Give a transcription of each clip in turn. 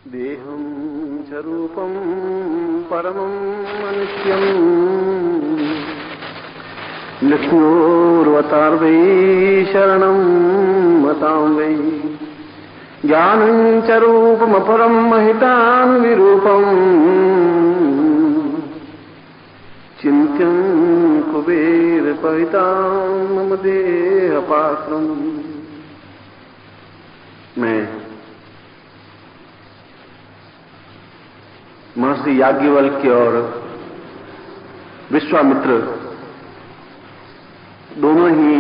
देहं च रूपं परमं मनुष्यं लक्ष्म्योर्वतार्वै शरणं मतां वै ज्ञानं च रूपमपरं महितान्विरूपं चिन्त्यं कुबेरपवितां मम देहपात्रम्। मैं महर्षि याज्ञवल्क्य और विश्वामित्र दोनों ही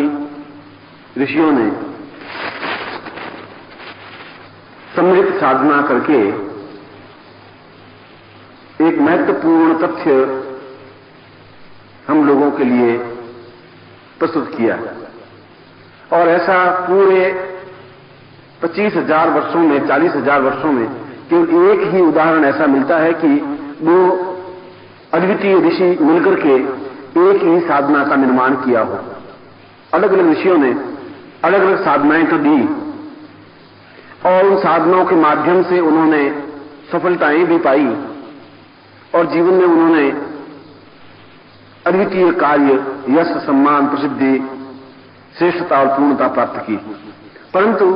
ऋषियों ने सम्मिलित साधना करके एक महत्वपूर्ण तथ्य हम लोगों के लिए प्रस्तुत किया और ऐसा पूरे 25,000 वर्षों में 40,000 वर्षों में केवल एक ही उदाहरण ऐसा मिलता है कि दो अद्वितीय ऋषि मिलकर के एक ही साधना का निर्माण किया हो। अलग अलग ऋषियों ने अलग अलग साधनाएं तो दी और उन साधनाओं के माध्यम से उन्होंने सफलताएं भी पाई और जीवन में उन्होंने अद्वितीय कार्य, यश, सम्मान, प्रसिद्धि, श्रेष्ठता और पूर्णता प्राप्त की। परंतु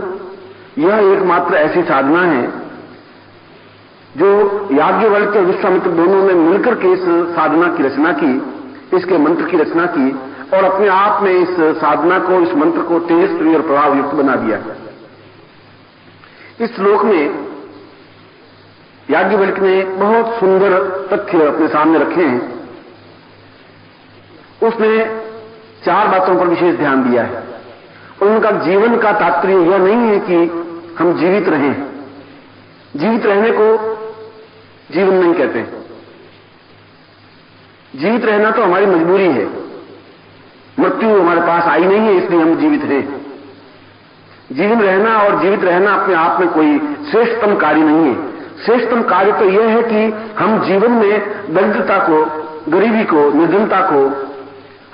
यह एकमात्र ऐसी साधना है जो याज्ञवल्क्य और विश्वामित्र दोनों ने मिलकर के इस साधना की रचना की, इसके मंत्र की रचना की और अपने आप में इस साधना को, इस मंत्र को तेजस्वी और प्रभावयुक्त बना दिया। इस श्लोक में याज्ञवल्क्य ने बहुत सुंदर तथ्य अपने सामने रखे हैं। उसने 4 बातों पर विशेष ध्यान दिया है। उनका जीवन का तात्पर्य यह नहीं है कि हम जीवित रहें। जीवित रहने को जीवन नहीं कहते। जीवित रहना तो हमारी मजबूरी है। मृत्यु हमारे पास आई नहीं है इसलिए हम जीवित हैं। जीवन रहना और जीवित रहना अपने आप में कोई श्रेष्ठतम कार्य नहीं है। श्रेष्ठतम कार्य तो यह है कि हम जीवन में दरिद्रता को, गरीबी को, निर्धनता को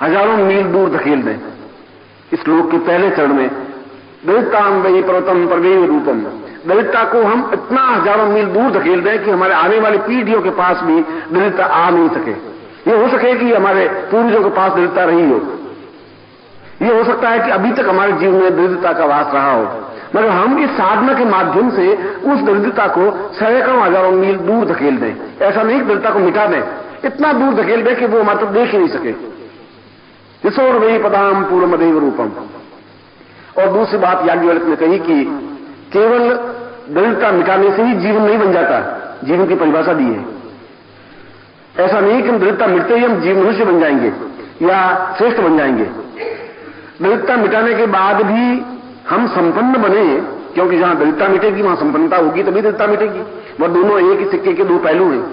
हजारों मील दूर धकेल दें। इस श्लोक के पहले चरण में दरिद्रतां वै पर्वतम परवैव रूपम, दरिद्रता को हम इतना हजारों मील दूर धकेल दें कि हमारे आने वाली पीढ़ियों के पास भी दरिद्रता आ नहीं सके। ये हो सके कि हमारे पूर्वजों के पास दरिद्रता रही हो, ये हो सकता है कि अभी तक हमारे जीवन में दरिद्रता का वास रहा हो, मगर हम इस साधना के माध्यम से उस दरिद्रता को सैकड़ों हजारों मील दूर धकेल दें। ऐसा नहीं कि दरिद्रता को मिटा दें, इतना दूर धकेल दें कि वो हमारे तो देख ही नहीं सके। यशोर वै पदाम पूर्वमदेव रूपम। और दूसरी बात याज्ञवल्क्य ने कही कि केवल दरिद्रता मिटाने से ही जीवन नहीं बन जाता। जीवन की परिभाषा दी है। ऐसा नहीं कि हम दरिद्रता मिटते ही हम जीवन मनुष्य बन जाएंगे या श्रेष्ठ बन जाएंगे। दरिद्रता मिटाने के बाद भी हम संपन्न बने, क्योंकि जहां दरिद्रता मिटेगी वहां संपन्नता होगी, तभी दरिद्रता मिटेगी। वह दोनों एक ही सिक्के के 2 पहलू हैं।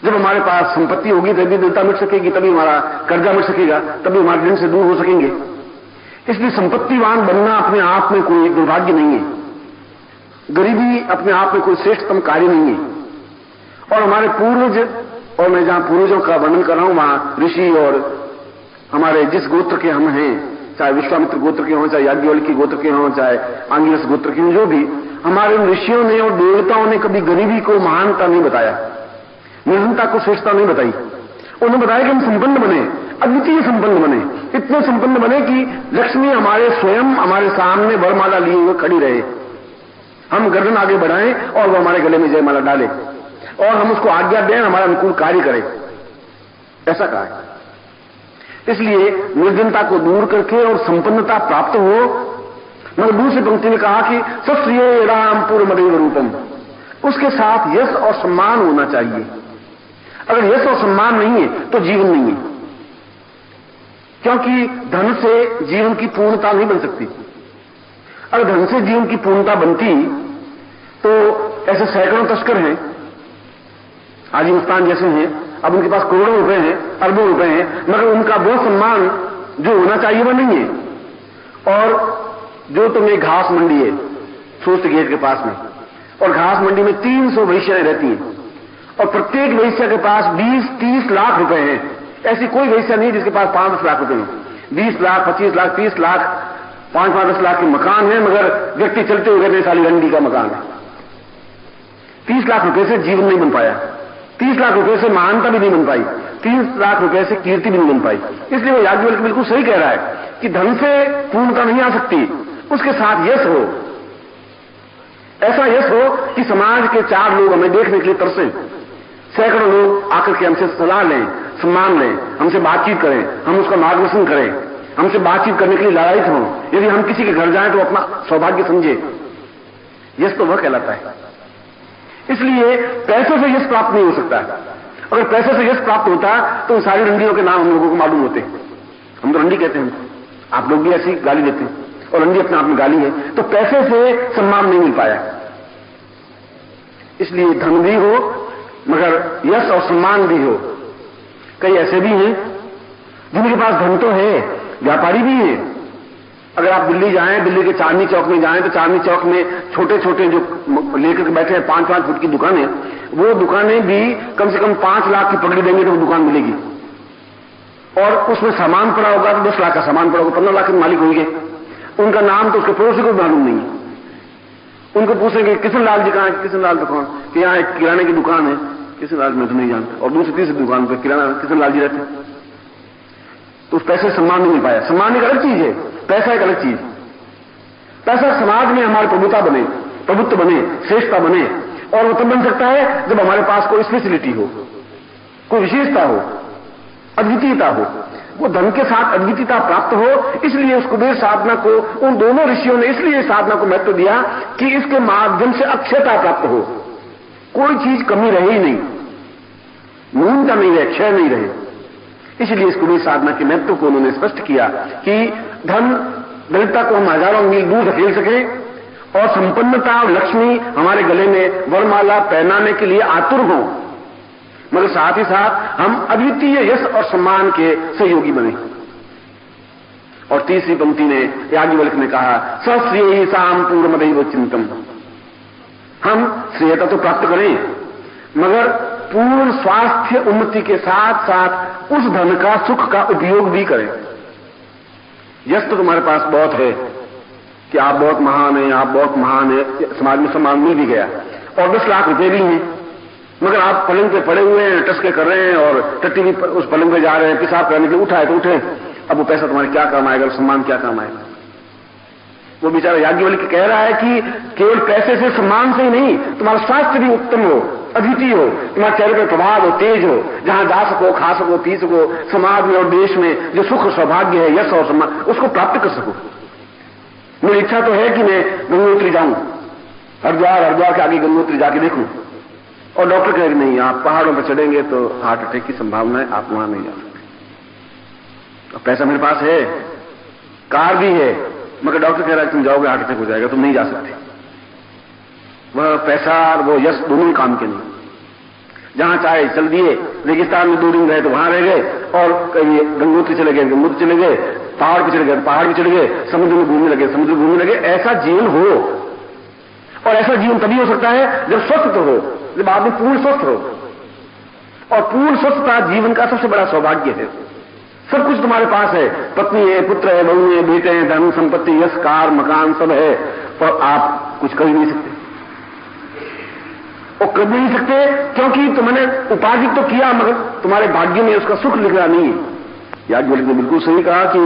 जब हमारे पास संपत्ति होगी तभी दरिद्रता मिट सकेगी, तभी हमारा कर्जा मिट सकेगा, तभी हमारे ऋण से दूर हो सकेंगे। इसलिए संपत्तिवान बनना अपने आप में कोई दुर्भाग्य नहीं है। गरीबी अपने आप में कोई श्रेष्ठतम कार्य नहीं है। और हमारे पूर्वज, और मैं जहां पूर्वजों का वर्णन कर रहा हूं वहां ऋषि और हमारे जिस गोत्र के हम हैं, चाहे विश्वामित्र गोत्र के हों, चाहे याज्ञवल्क्य गोत्र के हों, चाहे आंगिरस गोत्र के हों, जो भी हमारे ऋषियों ने और देवताओं ने कभी गरीबी को महानता नहीं बताया, निर्धनता को श्रेष्ठता नहीं बताई। उन्होंने बताया कि हम संपन्न बने, अद्वितीय संपन्न बने, इतने संपन्न बने कि लक्ष्मी हमारे स्वयं हमारे सामने वरमाला लिए हुए खड़ी रहे। हम गर्दन आगे बढ़ाएं और वो हमारे गले में जयमाला डाले और हम उसको आज्ञा दें, हमारा अनुकूल कार्य करें। ऐसा कहा है। इसलिए निर्धनता को दूर करके और संपन्नता प्राप्त हो। मगर दूसरी पंक्ति में कहा कि सश्रिये राम पूर्वमदेव रूपम, उसके साथ यश और सम्मान होना चाहिए। अगर यश और सम्मान नहीं है तो जीवन नहीं है, क्योंकि धन से जीवन की पूर्णता नहीं बन सकती। अगर धन से जीवन की पूर्णता बनती तो ऐसे सैकड़ों तस्कर हैं, आजिमस्तान जैसे हैं, अब उनके पास करोड़ों रुपए हैं, अरबों रुपए हैं, मगर उनका वो सम्मान जो होना चाहिए वो नहीं है। और जो तुम्हें घास मंडी है सूर्य गेट के पास में, और घास मंडी में 300 वैश्याएं रहती हैं और प्रत्येक वैश्या के पास 20-30 लाख रुपए हैं। ऐसी कोई वैश्या नहीं जिसके पास 5-10 लाख रुपए हैं। 20 लाख, 25 लाख, 30 लाख, 5-10 लाख के मकान है, मगर व्यक्ति चलते हुए रहने साली रंडी का मकान है। 30 लाख रुपए से जीवन नहीं बन पाया, 30 लाख रुपए से महानता भी नहीं बन पाई, 30 लाख रुपए से कीर्ति भी नहीं बन पाई। इसलिए वो याज्ञवल्क्य बिल्कुल सही कह रहा है कि धन से पूर्णता नहीं आ सकती, उसके साथ यश हो, ऐसा यश हो कि समाज के 4 लोग हमें देखने के लिए तरसें, सैकड़ों लोग आकर के हमसे सलाह लें, सम्मान लें, हमसे बातचीत करें, हम उसका मार्गदर्शन करें, हमसे बातचीत करने के लिए लालायित हों। यदि हम किसी के घर जाएं तो अपना सौभाग्य समझे, यश तो वह कहलाता है। इसलिए पैसों से यश प्राप्त नहीं हो सकता है। अगर पैसों से यश प्राप्त होता तो सारी रंडियों के नाम हम लोगों को मालूम होते। हम तो रंडी कहते हैं, आप लोग भी ऐसी गाली देते हैं, और रंडी अपने आप में गाली है। तो पैसे से सम्मान नहीं मिल पाया। इसलिए धन भी हो मगर यश और सम्मान भी हो। कई ऐसे भी हैं जिनके पास धन तो है, व्यापारी भी है। अगर आप दिल्ली जाएं, दिल्ली के चांदनी चौक में जाएं तो चांदनी चौक में छोटे छोटे जो लेकर बैठे हैं 5-5 फुट की दुकानें, वो दुकानें भी कम से कम 5 लाख की पकड़ी देंगे तो वो दुकान मिलेगी। और उसमें सामान पड़ा होगा तो 10 लाख का सामान पड़ा होगा, 15 लाख के मालिक होंगे। उनका नाम तो उसके पड़ोसी को मालूम नहीं है। उनको पूछेंगे किशन लाल जी कहां है, किशन लाल दुकान कि यहाँ एक किराने की दुकान है, किशन लाल मैं तो नहीं जानता। और दूसरी तीसरी दुकान पर किराना किशन लाल जी रहते हैं। तो उस पैसे से सम्मान नहीं मिल पाया। सम्मान एक अलग चीज है, पैसा एक अलग चीज। पैसा समाज में हमारी प्रभुता बने, प्रभुत्व बने, श्रेष्ठता बने, और वो तब बन सकता है जब हमारे पास कोई स्पेशलिटी हो, कोई विशेषता हो, अद्वितीयता हो। वो धन के साथ अद्वितीयता प्राप्त हो। इसलिए उस कुबेर साधना को उन दोनों ऋषियों ने इसलिए साधना को महत्व दिया कि इसके माध्यम से अक्षयता प्राप्त हो, कोई चीज कमी रहे ही नहीं, न्यूनता नहीं रहे, क्षय नहीं रहे। इसलिए इस कुबेर साधना के महत्व को उन्होंने स्पष्ट किया कि धन दरिद्रता को हम हजारों मील दूर धकेल सके और संपन्नता और लक्ष्मी हमारे गले में वरमाला पहनाने के लिए आतुर हों, मगर साथ ही साथ हम अद्वितीय यश और सम्मान के सहयोगी बने। और तीसरी पंक्ति ने याज्ञवल्क्य ने कहा सश्रेय साम पूर्णमदैव चिंतम, हम श्रेयता तो प्राप्त करें मगर पूर्ण स्वास्थ्य उन्नति के साथ साथ उस धन का सुख का उपयोग भी करें। यश तो तुम्हारे पास बहुत है कि आप बहुत महान हैं, आप बहुत महान है, समाज में सम्मान मिल भी गया और 10 लाख रुपए भी हैं, मगर आप पलंग पे पड़े हुए हैं, टसके कर रहे हैं और टट्टी भी उस पलंग पे जा रहे हैं, पेशाब करने के लिए उठाए तो उठे। अब वो पैसा तुम्हारे क्या काम आएगा, सम्मान क्या काम आएगा। वो बेचारा याज्ञवल्क्य कह रहा है कि केवल पैसे से सम्मान से ही नहीं, तुम्हारा स्वास्थ्य भी उत्तम हो, अद्वितीय हो, तुम्हारे चेहरे पर प्रभाव हो, तेज हो, जहां जा सको, खा सको, पी सको, समाज में और देश में जो सुख सौभाग्य है, यश और सम्मान, उसको प्राप्त कर सको। मेरी इच्छा तो है कि मैं गंगोत्री जाऊं, हरिद्वार के आगे गंगोत्री जाके देखूं। और डॉक्टर कह रहे नहीं, आप पहाड़ों पर चढ़ेंगे तो हार्ट अटैक की संभावना है, आप वहां नहीं जा सकते। और पैसा मेरे पास है, कार भी है, मगर डॉक्टर कह रहा है तुम जाओगे हार्ट अटैक हो जाएगा, तुम नहीं जा सकते। वह पैसा और वो यश दोनों ही काम के नहीं। जहां चाहे चल दिए, रेगिस्तान में 2 दिन रहे तो वहां रह गए, और कहीं गंगोत्री चले गए, गंगोत्री चले गए, पहाड़ पे चले गए, पहाड़ पे चले गए, समुद्र में घूमने लगे, समुद्र घूमने लगे। ऐसा जीवन हो, और ऐसा जीवन तभी हो सकता है जब स्वस्थ तो हो, जब आदमी पूर्ण स्वस्थ हो। और पूर्ण स्वस्थता जीवन का सबसे बड़ा सौभाग्य है। सब कुछ तुम्हारे पास है, पत्नी है, पुत्र है, बहू है, बेटे हैं, धन संपत्ति, यश, कार, मकान सब है, पर आप कुछ कर ही नहीं सकते। और कर नहीं सकते क्योंकि तुमने उपार्जित तो किया मगर तुम्हारे भाग्य में उसका सुख लिखा नहीं। याज्ञवल्क्य ने बिल्कुल सही कहा कि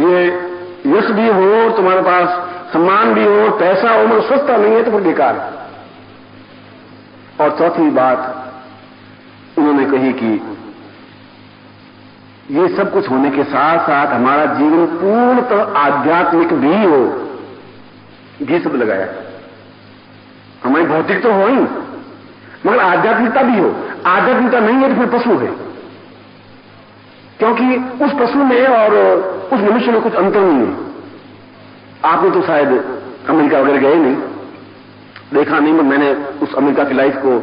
ये यश भी हो, तुम्हारे पास सम्मान भी हो, पैसा हो, मगर स्वस्थता नहीं है तो फिर बेकार है। और चौथी बात उन्होंने कही कि ये सब कुछ होने के साथ साथ हमारा जीवन पूर्णतः आध्यात्मिक भी हो, ये सब लगाया। हमारी भौतिक तो हो ही मगर आध्यात्मिकता भी हो। आध्यात्मिकता नहीं है तो फिर पशु है, क्योंकि उस पशु में और उस मनुष्य में कुछ अंतर नहीं है। आपने तो शायद अमेरिका वगैरह गए नहीं, देखा नहीं, मगर मैंने उस अमेरिका की लाइफ को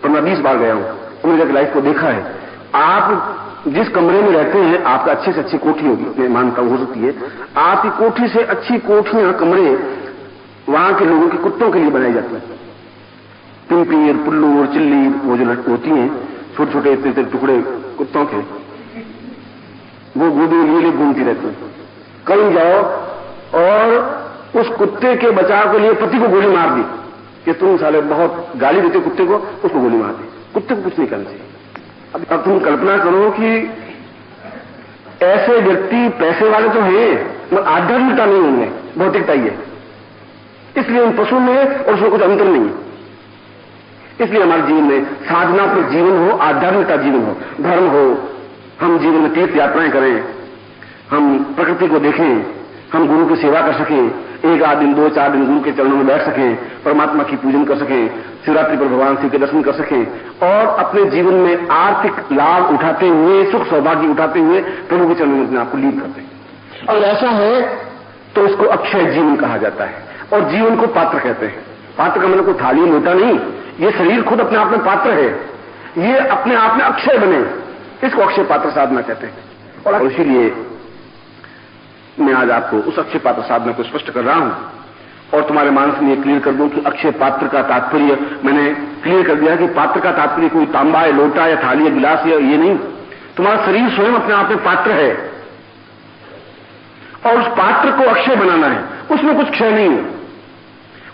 15-20 बार गया हूं, अमेरिका की लाइफ को देखा है। आप जिस कमरे में रहते हैं, आपका अच्छी से अच्छी कोठी होगी, मैं मानता हूं हो सकती है, आपकी कोठी से अच्छी कोठियां, कमरे वहां के लोगों के कुत्तों के लिए बनाई जाती है। पिंपीर, पुल्लू, चिल्ली, वो जो होती हैं छोटे छोटे इतने टुकड़े कुत्तों के, वो गोदी लिए घूमती रहती हैं। कहीं जाओ और उस कुत्ते के बचाव के लिए पति को गोली मार दी, कि तुम साले बहुत गाली देते कुत्ते को, उसको गोली मार दी। कुत्ते को कुछ नहीं करना चाहिए। अब तुम कल्पना करो कि ऐसे व्यक्ति पैसे वाले तो हैं मगर आध्यात्मिकता नहीं होंगे, भौतिकता ही है। इसलिए उन पशु में और उसमें कुछ अंतर नहीं है। इसलिए हमारे जीवन में साधना पर जीवन हो, आध्यात्मिकता जीवन हो, धर्म हो, हम जीवन में तीर्थ यात्राएं करें, हम प्रकृति को देखें, हम गुरु की सेवा कर सकें, एक आध दिन 2-4 दिन गुरु के चरणों में बैठ सकें, परमात्मा की पूजन कर सकें, शिवरात्रि पर भगवान शिव के दर्शन कर सकें और अपने जीवन में आर्थिक लाभ उठाते हुए, सुख सौभाग्य उठाते हुए प्रभु के चरणों में अपने आपको लीन करते हैं। अगर ऐसा है तो इसको अक्षय जीवन कहा जाता है और जीवन को पात्र कहते हैं। पात्र का मतलब कोई थाली लोटा नहीं, ये शरीर खुद अपने आप में पात्र है, ये अपने आप में अक्षय बने, इसको अक्षय पात्र साधना कहते हैं। और इसीलिए मैं आज आपको उस अक्षय पात्र साधना को स्पष्ट कर रहा हूं और तुम्हारे मानस में क्लियर कर दूं कि अक्षय पात्र का तात्पर्य मैंने क्लियर कर दिया कि पात्र का तात्पर्य कोई तांबा है, लोटा या थाली या गिलास या ये नहीं। तुम्हारा शरीर स्वयं अपने आप में पात्र है और उस पात्र को अक्षय बनाना है। उसमें कुछ क्षय नहीं हो,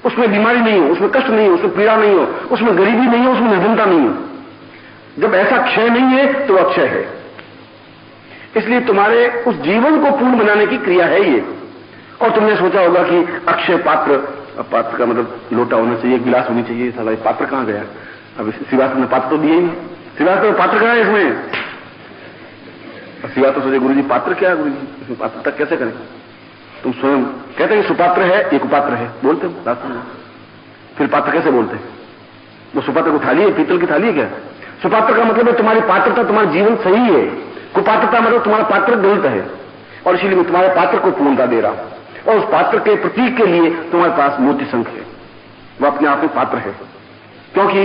उसमें बीमारी नहीं हो, उसमें कष्ट नहीं हो, उसमें पीड़ा नहीं हो, उसमें गरीबी नहीं हो, उसमें निर्धनता नहीं हो। जब ऐसा क्षय नहीं है तो अक्षय है। इसलिए तुम्हारे उस जीवन को पूर्ण बनाने की क्रिया है ये। और तुमने सोचा होगा कि अक्षय पात्र, पात्र का मतलब लोटा होना चाहिए, गिलास होनी चाहिए, साला पात्र कहां गया? अब श्रीवास्तव ने पात्र तो दिए ही नहीं। श्रीवास्तव पात्र कहां है इसमें? श्रीवास्तव सोचे गुरु जी पात्र क्या है, गुरु जी इसमें पात्र तक कैसे करें? तुम स्वयं कहते हैं सुपात्र है, एक कुपात्र है, बोलते हो रास्ते में। फिर पात्र कैसे बोलते हैं? वो सुपात्र को थाली है, पीतल की थाली है क्या? सुपात्र का मतलब है तुम्हारी पात्रता, तुम्हारा जीवन सही है। कुपात्रता मतलब तुम्हारा पात्र गलत है और इसीलिए मैं तुम्हारे पात्र को पूर्णता दे रहा हूं। और उस पात्र के प्रतीक के लिए तुम्हारे पास मोती शंख है, वो अपने आप में पात्र है। क्योंकि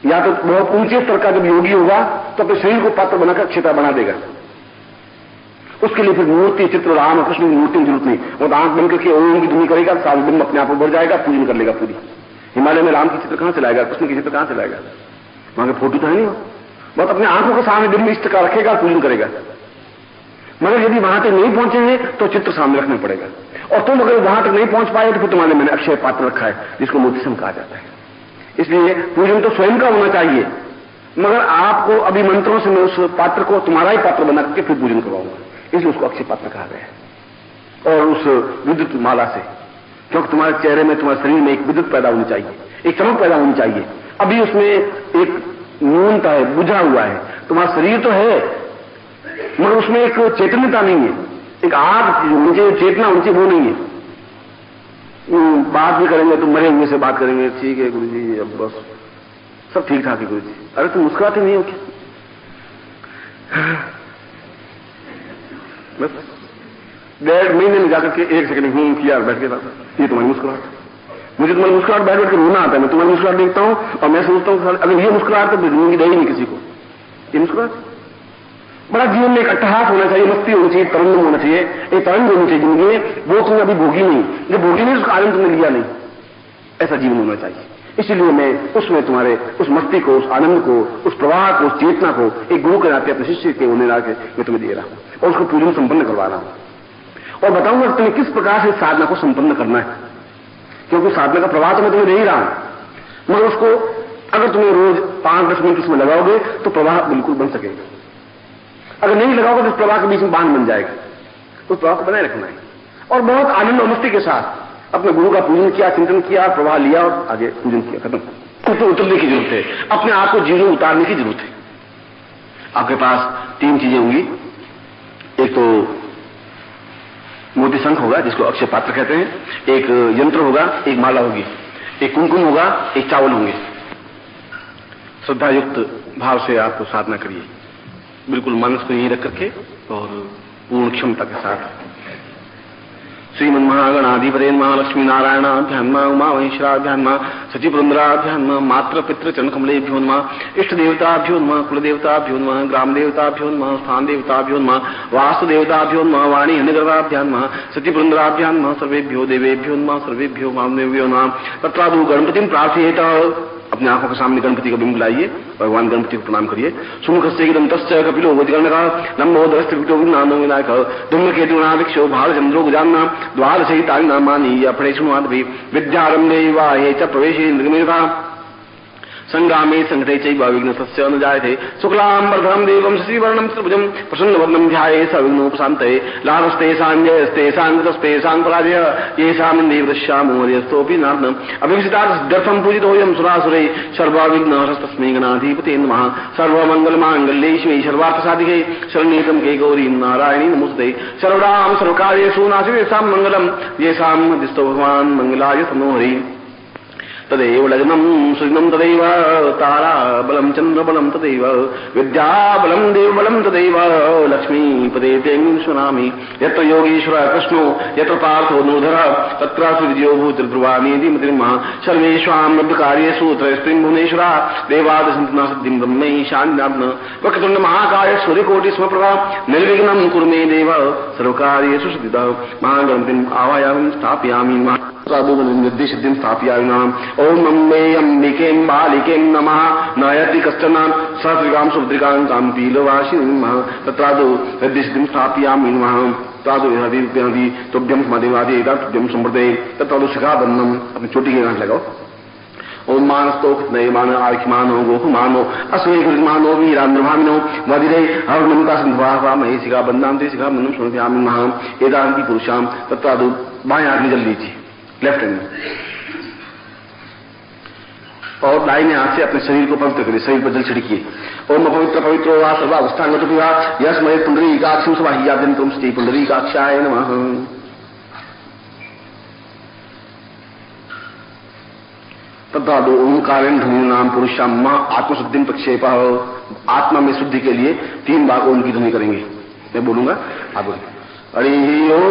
या तो बहुत ऊंचे स्तर का जब योगी होगा तो अपने शरीर को पात्र बनाकर अक्षयता बना देगा। उसके लिए फिर मूर्ति, चित्र, राम और कृष्ण की मूर्ति की जरूरत नहीं। वो दांत बन करके ओम की ध्वनि करेगा, साल दिन अपने आप बढ़ जाएगा, पूजन कर लेगा पूरी। हिमालय में राम की चित्र कहां से लाएगा, कृष्ण की चित्र कहां से लाएगा? वहां के फोटो तो है नहीं, बहुत अपने आंखों के सामने दिन में इष्ट का रखेगा, पूजन करेगा। मगर यदि वहां तक नहीं पहुंचेंगे तो चित्र सामने रखना पड़ेगा। और तुम अगर वहां तक नहीं पहुंच पाए तो फिर तुम्हारे मैंने अक्षय पात्र रखा है जिसको मोती शंख कहा जाता है। इसलिए पूजन तो स्वयं का होना चाहिए, मगर आपको अभी मंत्रों से मैं उस पात्र को तुम्हारा ही पात्र बना करके फिर पूजन करवाऊंगा, इसलिए उसको अक्षय पात्र कहा गया है। और उस विद्युत माला से, क्योंकि तुम्हारे चेहरे में, तुम्हारे शरीर में एक विद्युत पैदा होनी चाहिए, एक चमक पैदा होनी चाहिए। अभी उसमें एक न्यूनता है, बुझा हुआ है। तुम्हारा शरीर तो है मगर उसमें एक चैतन्यता नहीं है, एक आग मुझे चेतना उनसे वो नहीं है। बात भी करेंगे तो मरे हुए से बात करेंगे, ठीक है गुरु जी अब बस सब ठीक ठाक है गुरु जी। अरे तुम मुस्कुराते नहीं हो क्या? बस 1.5 महीने में जाकर के 1 सेकंड किया बैठ के ये तुम्हारी मुस्कुराहट। मुझे तुम्हारी मुस्कुराहट बैठ बैठ के रोना आता है। मैं तुम्हारी मुस्कुराहट देखता हूं और मैं सोचता हूं अगर ये मुस्कुराहट तो जिंदगी दे ही नहीं किसी को। ये मुस्कुराहट बड़ा जीवन में एक अट्टहास होना चाहिए, मस्ती होनी चाहिए, तरन्नुम होना चाहिए, एक तरंग होनी चाहिए जिंदगी में। वो तुमने अभी भोगी नहीं, जब भोगी नहीं उसका आनंद तुमने लिया नहीं, ऐसा जीवन होना चाहिए। इसीलिए मैं उसमें तुम्हारे उस मस्ती को, उस आनंद को, उस प्रवाह को, उस चेतना को एक गुरु के नाते, अपने शिष्य के होने नाते मैं तुम्हें दे रहा हूं और उसको पूजन संपन्न करवा रहा हूं और बताऊंगा तुम्हें किस प्रकार से साधना को संपन्न करना है। क्योंकि साधना का प्रवाह तो मैं तुम्हें दे ही रहा हूं, मगर उसको अगर तुम्हें रोज 5-10 मिनट उसमें लगाओगे तो प्रवाह बिल्कुल बन सकेगा। अगर नहीं लगाओगे तो प्रवाह के बीच में बांध बन जाएगा। उस प्रवाह को बनाए रखना है और बहुत आनंद और मस्ती के साथ अपने गुरु का पूजन किया, चिंतन किया, प्रवाह लिया और आगे पूजन किया, खत्म। तो उतरने की जरूरत है, अपने आप को जीवन में उतारने की जरूरत है। आपके पास 3 चीजें होंगी। एक तो मोती शंख होगा जिसको अक्षय पात्र कहते हैं, एक यंत्र होगा, एक माला होगी, एक कुमकुम होगा, एक चावल होंगे। श्रद्धा युक्त भाव से आपको साधना करिए, बिल्कुल मनस को यहीं रख करके और पूर्ण क्षमता के साथ। श्रीमन महागणाधिपते महालक्ष्मी नारायणाभ्याम उमा महेश्वराभ्याम सचिवृंद्राभ्याम मात्र पितृ चरण कमलेभ्यो नमः इष्ट देवताभ्यो नमः कुल देवताभ्यो नमः ग्राम देवताभ्यो नमः स्थान देवताभ्यो नमः वास्तु देवताभ्यो नमः वाणी हन्यगर्भाभ्याम सचिवृंद्राभ्याम सर्वेभ्यो देवेभ्यो नमः सर्वेभ्यो वामदेव्यो नमः तत्रादु गणपतिं प्रार्थयेत। अपनी आंखों के सामने गणपति का बिंब लाइए, भगवान गणपति को प्रणाम करिए। सुमुखस्य दंतस्य कपिलो वज्रकर्णकः नमो दरस्त्रिपिटो नानो विनायकः धूम्रकेतुनाभिक्षो भालचंद्रो गुजान्ना द्वादशैतानि नामानि अपरेषुमादभि विद्यारम्भे विवाहे च प्रवेशे निर्गमेधा संग्रामे संकटे चैव विघ्नस्य न जायते शुक्लांबरधरं देवं श्रीवर्णं त्रिभुजं प्रसन्नवदनं ध्याये सविघ्नोपशान्तये लाभस्तेषां जयस्तेषां कृतस्तेषां पराजयः येषां देवदश्यामो हरिस्तोऽपि नार्दम् अभिषितार्थं पूजितोऽयं सुरासुरे सर्वविघ्नहरस्तस्मै गणाधिपते नमः। सर्वमङ्गलमाङ्गल्ये शिवे सर्वार्थसाधिके शरण्ये त्र्यम्बके गौरी नारायणी नमोस्तुते। सर्वदां सर्वकार्येषु नाशितेषां मङ्गलं येषां हृदिस्थो भगवान् मङ्गलाय तनोहरि। तदेव लग्नं सुदिनं तदैव ताराबलं चन्द्रबलं तदैव विद्याबलं देवबलं तदैव लक्ष्मीपदे तेऽस्वनामि। यत्र योगीश्वर कृष्णो यत्र पार्थो नूधरः तत्र विजयो भूतिर्ब्रुवाणीति मतिर्मः। सर्वेषां लब्धकार्येषु त्रयस्त्रीं भुवनेश्वरः देवादशन्ति सिद्धिं ब्रह्मै शान्तिनात्म वक्रतुण्ड महाकाय सूर्यकोटि समप्रभा निर्विघ्नं कुरु मे देव सर्वकार्येषु सिद्धिदा। महागणपतिम् आवाहयामि स्थापयामि निर्दिशद्धिं स्थापयामि। ओम अम्बे अंबिकें बालिकें नमः नयति कश्चन सहस्रिकां सुभद्रिकां तां पीलवासिनीं तत्रादौ निर्दिशद्धिं स्थापयामि नमः। तादु हरि तुभ्यं मदेवादि तुभ्यं संवर्धे तत्रादौ शिखाबन्धनम् अपनी चोटी के गांठ लगाओ। ओम मानस्तो नयमान आर्खिमानो गोकुमानो अस्वेघमानो वीरांद्रभामिनो मदिरे हवनंता सिंधुवा महे शिखाबन्धां ते शिखाबन्धनं समर्पयामि नमः। एदान्ति पुरुषां तत्रादौ बाएं हाथ में जल लीजिए, लेफ्ट हैंड में, और दाहिने हाथ से अपने शरीर को पवित्र करिए, शरीर पर जल छिड़किए। ओम पवित्र पवित्रो वा सर्वावस्थांगतो विवा यस्मै पुंडरीकाक्षं स्वाहियाद्यन्तं श्री पुंडरीकाक्षाय नमः। तद्धादो ओंकारेण ध्वनि नाम पुरुषाम मां आत्मशुद्धिं प्रक्षेप। आत्मा में शुद्धि के लिए 3 बार ओम की ध्वनि करेंगे। मैं बोलूंगा, आप बोलिए। हरि ओम।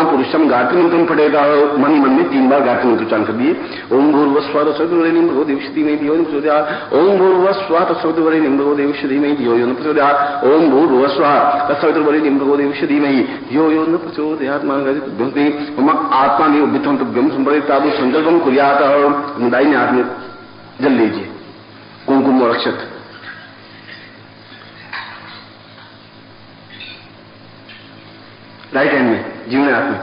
पुरुषम गायत्री मंत्र पढ़ेगा। मन ही मन में 3 बार गायत्री मंत्र उच्चारण कर दिए। ओम भूर्भुवस्सुवः तत्सवितुर्वरेण्यं भर्गो देवस्य धीमहि धियो यो न प्रचोदयात्। ओम भूर्भुवस्सुवः तत्सवितुर्वरेण्यं भर्गो देवस्य धीमहि धियो यो न प्रचोदयात्। ओम भूर्भुवस्सुवः तत्सवितुर्वरेण्यं भर्गो देवस्य धीमहि धियो यो न प्रचोदयात्। मम आत्मा में उद्भितं तुभ्यं संप्रदितादु संकल्पं कुर्यात्। दाहिने हाथ में जल लीजिए, कुमकुम और अक्षत। राइट हैंड में, जीवन हाथ में।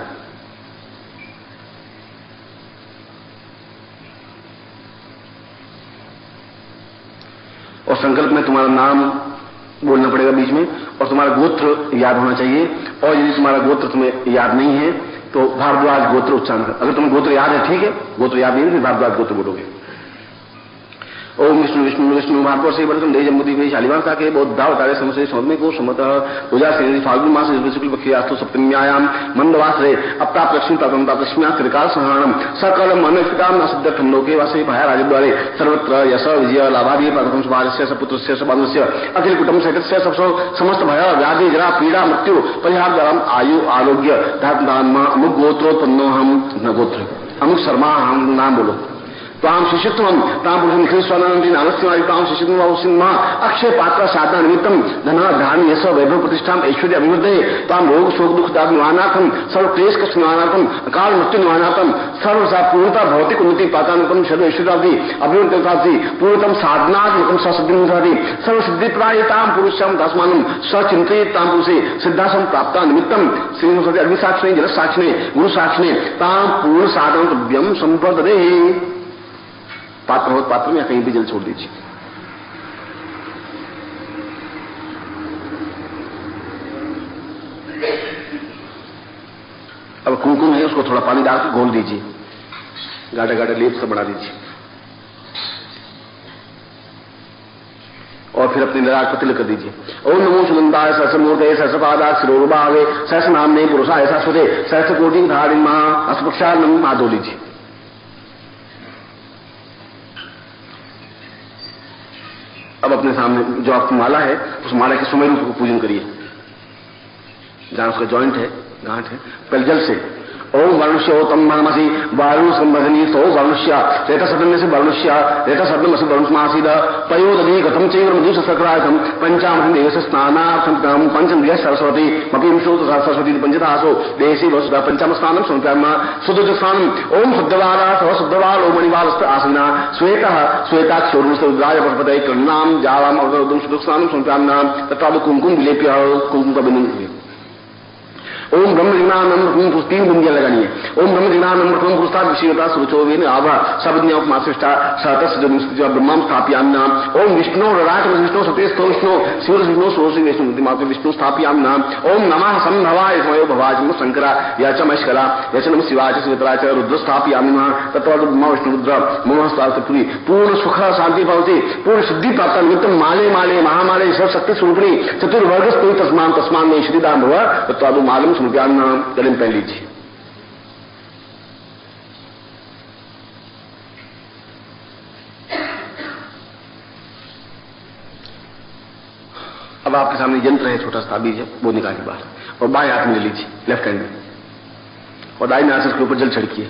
और संकल्प में तुम्हारा नाम बोलना पड़ेगा बीच में, और तुम्हारा गोत्र याद होना चाहिए। और यदि तुम्हारा गोत्र तुम्हें याद नहीं है तो भारद्वाज गोत्र उच्चारण कर। अगर तुम्हें गोत्र याद है ठीक है, गोत्र याद नहीं है तो भारद्वाज गोत्र बोलोगे। ओम विष्णु विष्णु विष्णु भारत से बड़े दे जम्बुदी में शालीवान का के बौद्धावतारे समस्या समझने को समतः पूजा से फाल्गुन मास शुक्ल पक्षी आस्तु सप्तम्यायाम मंदवास रे अपताप लक्ष्मी तदंता लक्ष्म्या त्रिकाल संहारणम सकल मनोस्फिताम न सिद्धम लोके वासे भया राजद्वारे सर्वत्र यश विजय लाभादि प्रथम सुभाषस्य सपुत्रस्य सबानुस्य अखिल कुटुंब सहितस्य समस्त भय व्याधि जरा पीड़ा मृत्यु परिहार द्वारा आयु आरोग्य धर्म अमुक गोत्रोत्पन्नो हम न गोत्र अमुक शर्मा हम नाम बोलो। ताम शिष्यत्व ताम पुरुषम निखिलेश्वरानंदी नामस्वारी ताम शिष्यत्व सिंह अक्षय पात्र साधना निमित्तम धन धान यश वैभव प्रतिष्ठा ऐश्वर्य अभिवृद्धि ताम रोग शोक दुख दाग निवारणार्थम सर्व क्लेश कष्ट निवारणार्थम अकाल मृत्यु निवारणार्थम सर्व पूर्णता भौतिक उन्नति पातानुकम सर्व ऐश्वर्यादि अभिवृद्धि पूर्णतम साधनात्मकम ससिद्धि सर्व सिद्धि प्रायताम पुरुषम दासमानम सचिंतित ताम पुरुषे सिद्धासम प्राप्त निमित्तम श्री अग्नि साक्षिणे जल साक्षिणे गुरु साक्षिणे ताम पूर्ण साधन तुभ्यम संपदे। पात्र हो पात्र में कहीं भी जल छोड़ दीजिए। अब कुमकुम है उसको थोड़ा पानी डाल के घोल दीजिए, गाढ़ा गाढ़ा लेप से बना दीजिए और फिर अपनी ललाट पर तिलक कर दीजिए। ओम नमो सुनंदाय सहस्रमूर्ते सहस्रपादाय शिरोरुभावे सहस्रनाम्ने पुरुषाय शाश्वते सहस्रकोटि धारिणी महा अस्पक्षानम हाथ धो लीजिए। अब अपने सामने जो आपकी माला है उस माला के सुमेरु को पूजन करिए, जहां उसका जॉइंट है, गांठ है, पहले जल से ओम वर्णुष्योतम मनमसी वायु संबधनी सो वर्णुष्य रेता सदन से वर्णुष्य रेता सदन से वर्णुष्मासीद पयोदधि गतम चैव मधुष सक्रायतम पंचामृत देश स्नानार्थम पंचम सरस्वती मपींशो सरस्वती पंचदासो देशी वसुधा पंचम स्नानम संप्राम सुदुज स्नानम ओम शुद्धवाला सव शुद्धवाल ओम मणिवालस्त आसीना श्वेत श्वेताक्षोरुद्राय पशुपते कर्णाम जावाम शुद्ध स्नानम संप्राम तथा कुमकुम विलेप्य कुमकुम का बिंदु। ओम ब्रह्म जिज्ञानम तीन बुंदियां लगानी है। ओम ब्रह्म जिज्ञानम पुरस्ताद विषयता सुरुचोवेन आभा शब्दज्ञा उपमाशिष्टा सहतस्य ब्रह्म स्थापयामि नाम। ओम विष्णु राट विष्णु सतेस्तो विष्णु शिव विष्णु सोसी विष्णु मात्र विष्णु स्थापयामि नाम। ओम नमः संभवाय स्वयो भवाज शंकरा यच मश्करा यच नम शिवाय शिवतराच रुद्र स्थापयामि नमः। तत्व ब्रह्म विष्णु रुद्र मम हस्तास्तपुरी पूर्ण सुख शांति भवति पूर्ण सिद्धि प्राप्त निमित्त माले माले महामाले सब शक्ति स्वरूपिणी चतुर्वर्ग स्तुति तस्मान तस्मान में श्रीदान भव तत्व मालूम ज्ञान नाम गले पहन लीजिए। अब आपके सामने यंत्र है, छोटा सा बीज है, वो निकाल के बाहर और बाएं हाथ में ले लीजिए, लेफ्ट हैंड में, और दाहिने हाथ से उसके ऊपर जल छिड़किए।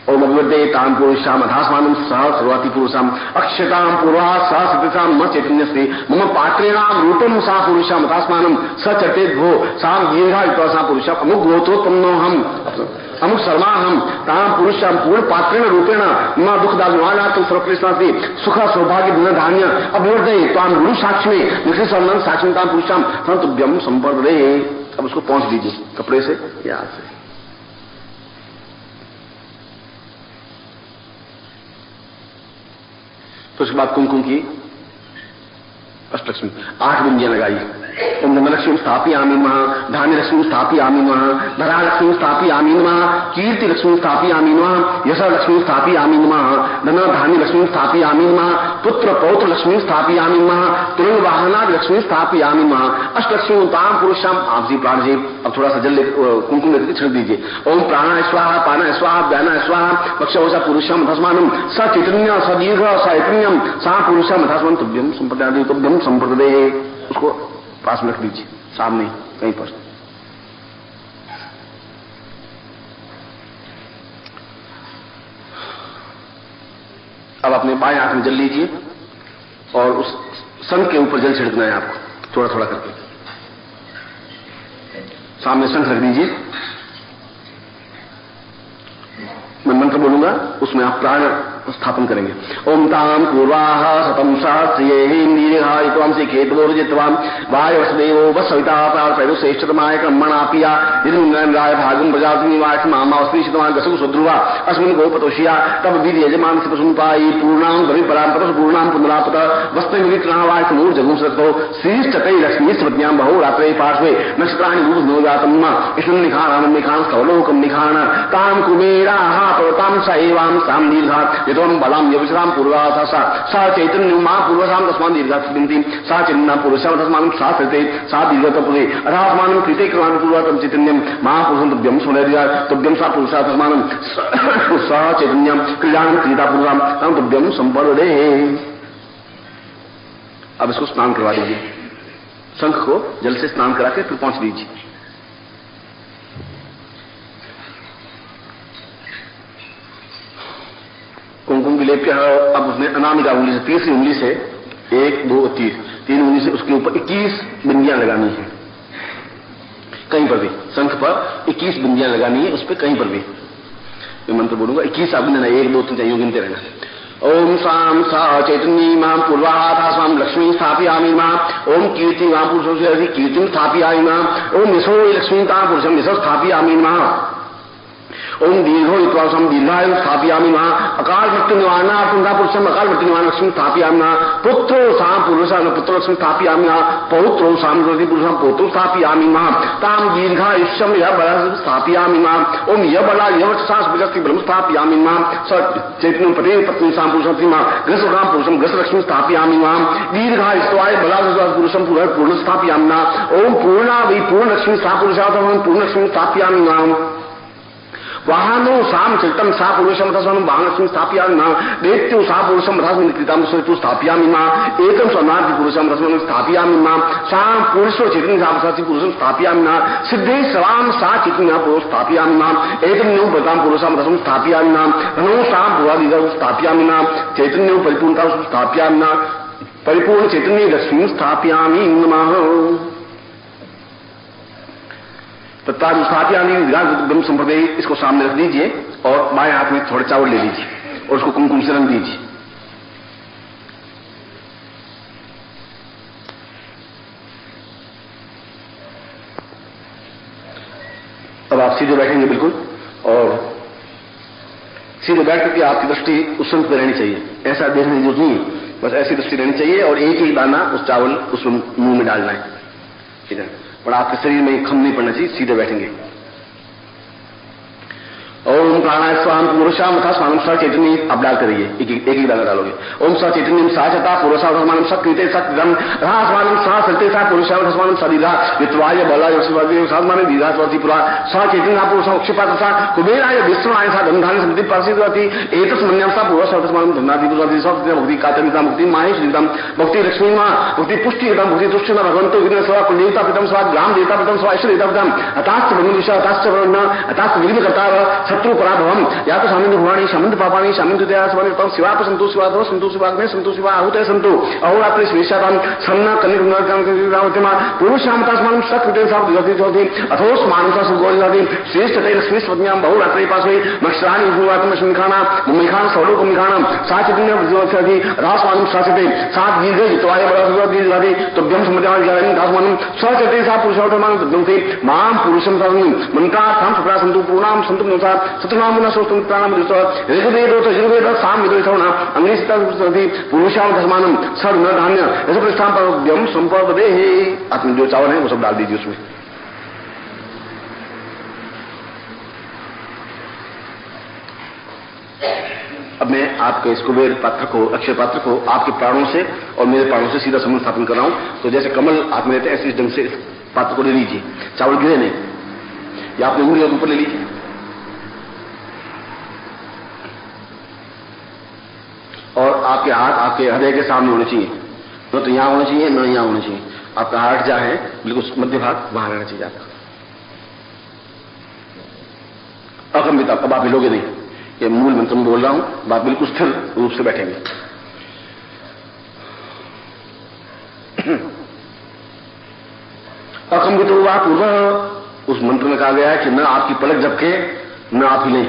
ओम अभिवर्दे ताम पुरुषाम अधास्मानम सह सर्वाति पुरुषाम अक्षताम पूर्वा सह सतिसाम म चैतन्यस्ते मम पात्रेणाम रूपम सा पुरुषाम अधास्मानम स चटेत भो साम दीर्घा विश्वासा पुरुषाम अमुक गोत्रोत्पन्नो हम अमुक सर्वा हम ताम पुरुषाम पूर्ण पात्रेण रूपेण मम दुखदाग्निवानात् सर्वकृष्णास्ति सुख सौभाग्य धन धान्य अभिवर्दे ताम गुरु साक्ष्य में निखिल सर्वनंद साक्ष्य ताम पुरुषाम संतुभ्यम संपर्दे। अब उसको पहुंच दीजिए कपड़े से या हाथ से। तो उसके बाद कुमकुम की अष्टलक्ष्मी 8 बिंदियां लगाइए। ओम धनलक्ष्मी स्थापयामि नमः, धान्यलक्ष्मी स्थापयामि नमः, धरालक्ष्मी स्थापयामि नमः, कीर्तिलक्ष्मी स्थापयामि नमः, यशलक्ष्मी स्थापयामि नमः, धन धान्यलक्ष्मी स्थापयामि नमः, पुत्र पौत्र लक्ष्मी स्थापयामि नमः, तुरंग वाहनाद लक्ष्मी स्थापयामि नमः। अष्टलक्ष्मी ताम पुरुषाम आप जी प्राण जी। अब थोड़ा सा जल कुमकुम लेकर छिड़क दीजिए। ओम प्राण स्वाहा पान स्वाहा व्यान स्वाहा पक्षवसा पुरुषम धस्मानम स चैतन्य स दीर्घ स ऐतन्यम सा पुरुषम धस्मान तुभ्यम संप्रदाय तुभ्यम संप्रदे। उसको पास में रख दीजिए, सामने कहीं पर। अब अपने बाएं हाथ में जल लीजिए और उस शंख के ऊपर जल छिड़कना है आपको, थोड़ा थोड़ा करके। सामने शंख रख दीजिए, मैं मंत्र बोलूंगा, उसमें आप प्राण स्थापन करेंगे। ओम ताम पूर्वाह शतम सहस्रेन्द्रियम से खेतवोर्जितवाम वाय वसुदेवो वसविता प्रार्थयु श्रेष्ठतमाय कर्मणापिया राय भागम प्रजाति मामावस्त्रीषितवान गसु सुध्रुवा अस्मिन् गोपतोषिया तब वीर यजमान से पशुपाई पूर्णांग भवि पराम तपस पूर्णाम पुनरापत वस्त्र विक्रावाय समूर जगुं सतो श्रीष्ठतै लक्ष्मी स्मृत्याम बहु रात्रे पार्श्वे नक्षत्राणि भूजातम इष्ण निखान निखान स्थवलोकम निखान ताम कुबेराः पर्वतां सैवां साम दीर्घा यतोम बलाम यविश्राम पूर्वाथा सा चैतन्य महापूर्वसाम तस्मान दीर्घाति सा चिन्ना पुरुषाम तस्मान सा कृते सा दीर्घतपुरे अथात्मान कृते कृवान पूर्वातम चैतन्यम महापुरुषम तुभ्यम सुनरिया तुभ्यम सा पुरुषा तस्मान सा चैतन्यम क्रीडान क्रीडा पूर्वाम तम तुभ्यम संपर्दे। अब इसको स्नान करवा दीजिए, शंख को जल से स्नान करा के फिर पहुंच दीजिए। कुमकुम विलेप्य। अब उसने अनामिका उंगली से, तीसरी उंगली से 1 2 3 उंगली से उसके ऊपर 21 बिंदियां लगानी है। कहीं पर भी शंख पर 21 बिंदियां लगानी है, उस पर कहीं पर भी। मैं मंत्र बोलूंगा, 21 आप गिनना, 1 2 3 4 गिनते रहना। ओम साम सा चैतन्य मां पूर्वाहा स्वाम लक्ष्मी स्थापयामि मां। ओम कीर्ति मां पुरुषो से कीर्तिम स्थापयामि मां। ओम यशो लक्ष्मी ता पुरुषम यशो स्थापयामि मां। ओम दीर्घो इत्वासम दीर्घायु स्थापयामि महा अकाल मृत्यु निवारणार्थं पुरुषम अकाल मृत्यु निवारण लक्ष्मी स्थापयामि महा पुत्रो साम पुरुषान पुत्र लक्ष्मी स्थापयामि महा पौत्रो साम पुरुषम पौत्रो स्थापयामि महा ताम दीर्घायुष्यम यह बला स्थापयामि महा ओम यह बला यवसास विजस्ति ब्रह्म स्थापयामि महा स चैतन्य पति पत्नी साम पुरुषम महा ग्रसकाम पुरुषम ग्रस लक्ष्मी स्थापयामि महा दीर्घायुष्वाय बला पुरुषम पूर्ण स्थापयामि महा ओम पूर्णा वै पूर्ण लक्ष्मी सा पुरुषार्थम पूर्ण लक्ष्मी स्थापयामि महा वाहनो साम चित्तम सा पुरुषम तस्मन् वाहनलक्ष्मी स्थापयामि महा दैत्यो सा पुरुषम रथं कृतं सहितो स्थापयामि महा एकं स्वनार्थ पुरुषम तस्मन् स्थापयामि महा साम पुरुषो चैतन्य साक्षात् पुरुषम स्थापयामि महा सिद्धे सवाम सा चैतन्य पुरुष स्थापयामि महा एकं न्यू बलतां पुरुषम तस्मन् स्थापयामि महा रणो साम पुरादिदं स्थापयामि महा चैतन्यो परिपूर्णता स्थापयामि महा परिपूर्ण चैतन्य लक्ष्मी स्थापयामि नमः तत्काल स्थापयामि ब्रह्म संप्रदाय इसको सामने रख दीजिए और बाएं हाथ में थोड़े चावल ले लीजिए और उसको कुमकुम से रंग दीजिए। अब आप सीधे बैठेंगे बिल्कुल और सीधे बैठ करके आपकी दृष्टि उस संत पर रहनी चाहिए, ऐसा देखने की जरूरत नहीं है, बस ऐसी दृष्टि रहनी चाहिए और एक ही दाना उस चावल उस मुंह में डालना है, ठीक है, पर आपके शरीर में खम नहीं पड़ना चाहिए, सीधे बैठेंगे। ओम प्राणाय स्वाम पुरुषाम तथा स्वाम स चैतन्य आप डाल करिए, एक ही दाना डालोगे। ओम स चैतन्यम सा चता पुरुषावधर्मानम सकृते सत्यम रासमानम सा सत्य सा पुरुषावधर्मानम सदीधा वित्वाय बला यशवादि साधमाने दीधास्वती पुरा स चैतन्य पुरुषम क्षिपात सा कुबेराय विष्णुआय सा धनधान्य समृद्धि प्रसिद्धवती एतस्मन्यम सा पुरुषावधर्मानम धनादि पुरुषादि सत्य भक्ति कातमिता मुक्ति माहेश दिदम भक्ति लक्ष्मी मा भक्ति पुष्टि एकदम भक्ति तुष्टि भगवंतो विघ्न सेवा कुलदेवता पितम स्वा ग्राम देवता पितम स्वा ईश्वर देवता पितम अतास्त ब्रह्मविषय अतास्त ब्रह्म अतास्त विघ्न कर्ता शत्रु पराभवम या तो सामिंद भुवाणी सामिंद पापाणी सामिंद दया समान शिवाप संतु शिवाधो संतु शिवाग्ने संतु शिवा आहुते संतु अहोरात्रि स्वेशाताम सन्ना कन्या पुरुषामतास्मानं सकृते साप दिवति ज्योति अथोस मानसा सुगोरिजाति श्रेष्ठ तैल स्वेस्वज्ञाम बहुरात्रि पासवे मक्षराणि भूवात्म शंखाना मुमिखान सौलोक मुमिखानाम साचतन्य विजोत्सति रासमानं साचते सात दीर्घ जितवाय बला दीर्घादि तुभ्यम समद्यान जायन दासमानं सचते सा पुरुषोत्तमानं तद्दंते माम पुरुषम सर्वं मंत्रार्थं सदा संतु पूर्णाम संतु नसा सतनामुना सोस्तुम प्राणम दिसो ऋग्वेदो यजुर्वेद साम विदोषणा अंग्रेजिता पुरुषाम धर्मानम सर्व न धान्य ऐसे प्रस्थान पर व्यम संपदे हे आपने जो चावल है वो सब डाल दीजिए उसमें। अब मैं आपके इस कुबेर पात्र को अक्षय पात्र को आपके प्राणों से और मेरे प्राणों से सीधा संबंध स्थापन कर रहा हूं। तो जैसे कमल हाथ में लेते हैं ऐसे इस ढंग से पात्र को ले लीजिए, चावल गिरे नहीं, या आपने उंगली ऊपर ले लीजिए और आपके हाथ आपके हृदय के सामने होने चाहिए, न तो यहां होना चाहिए न यहां होना चाहिए। आपका हार्ट जहां है बिल्कुल मध्य भाग वहां रहना चाहिए आपका। अकम्पित अब आप हिलोगे नहीं, ये मूल मंत्र में बोल रहा हूं, आप बिल्कुल स्थिर रूप से बैठेंगे। अकम्पित हुआ पूर्व उस मंत्र में कहा गया है कि न आपकी पलक झपके न आप हिलें,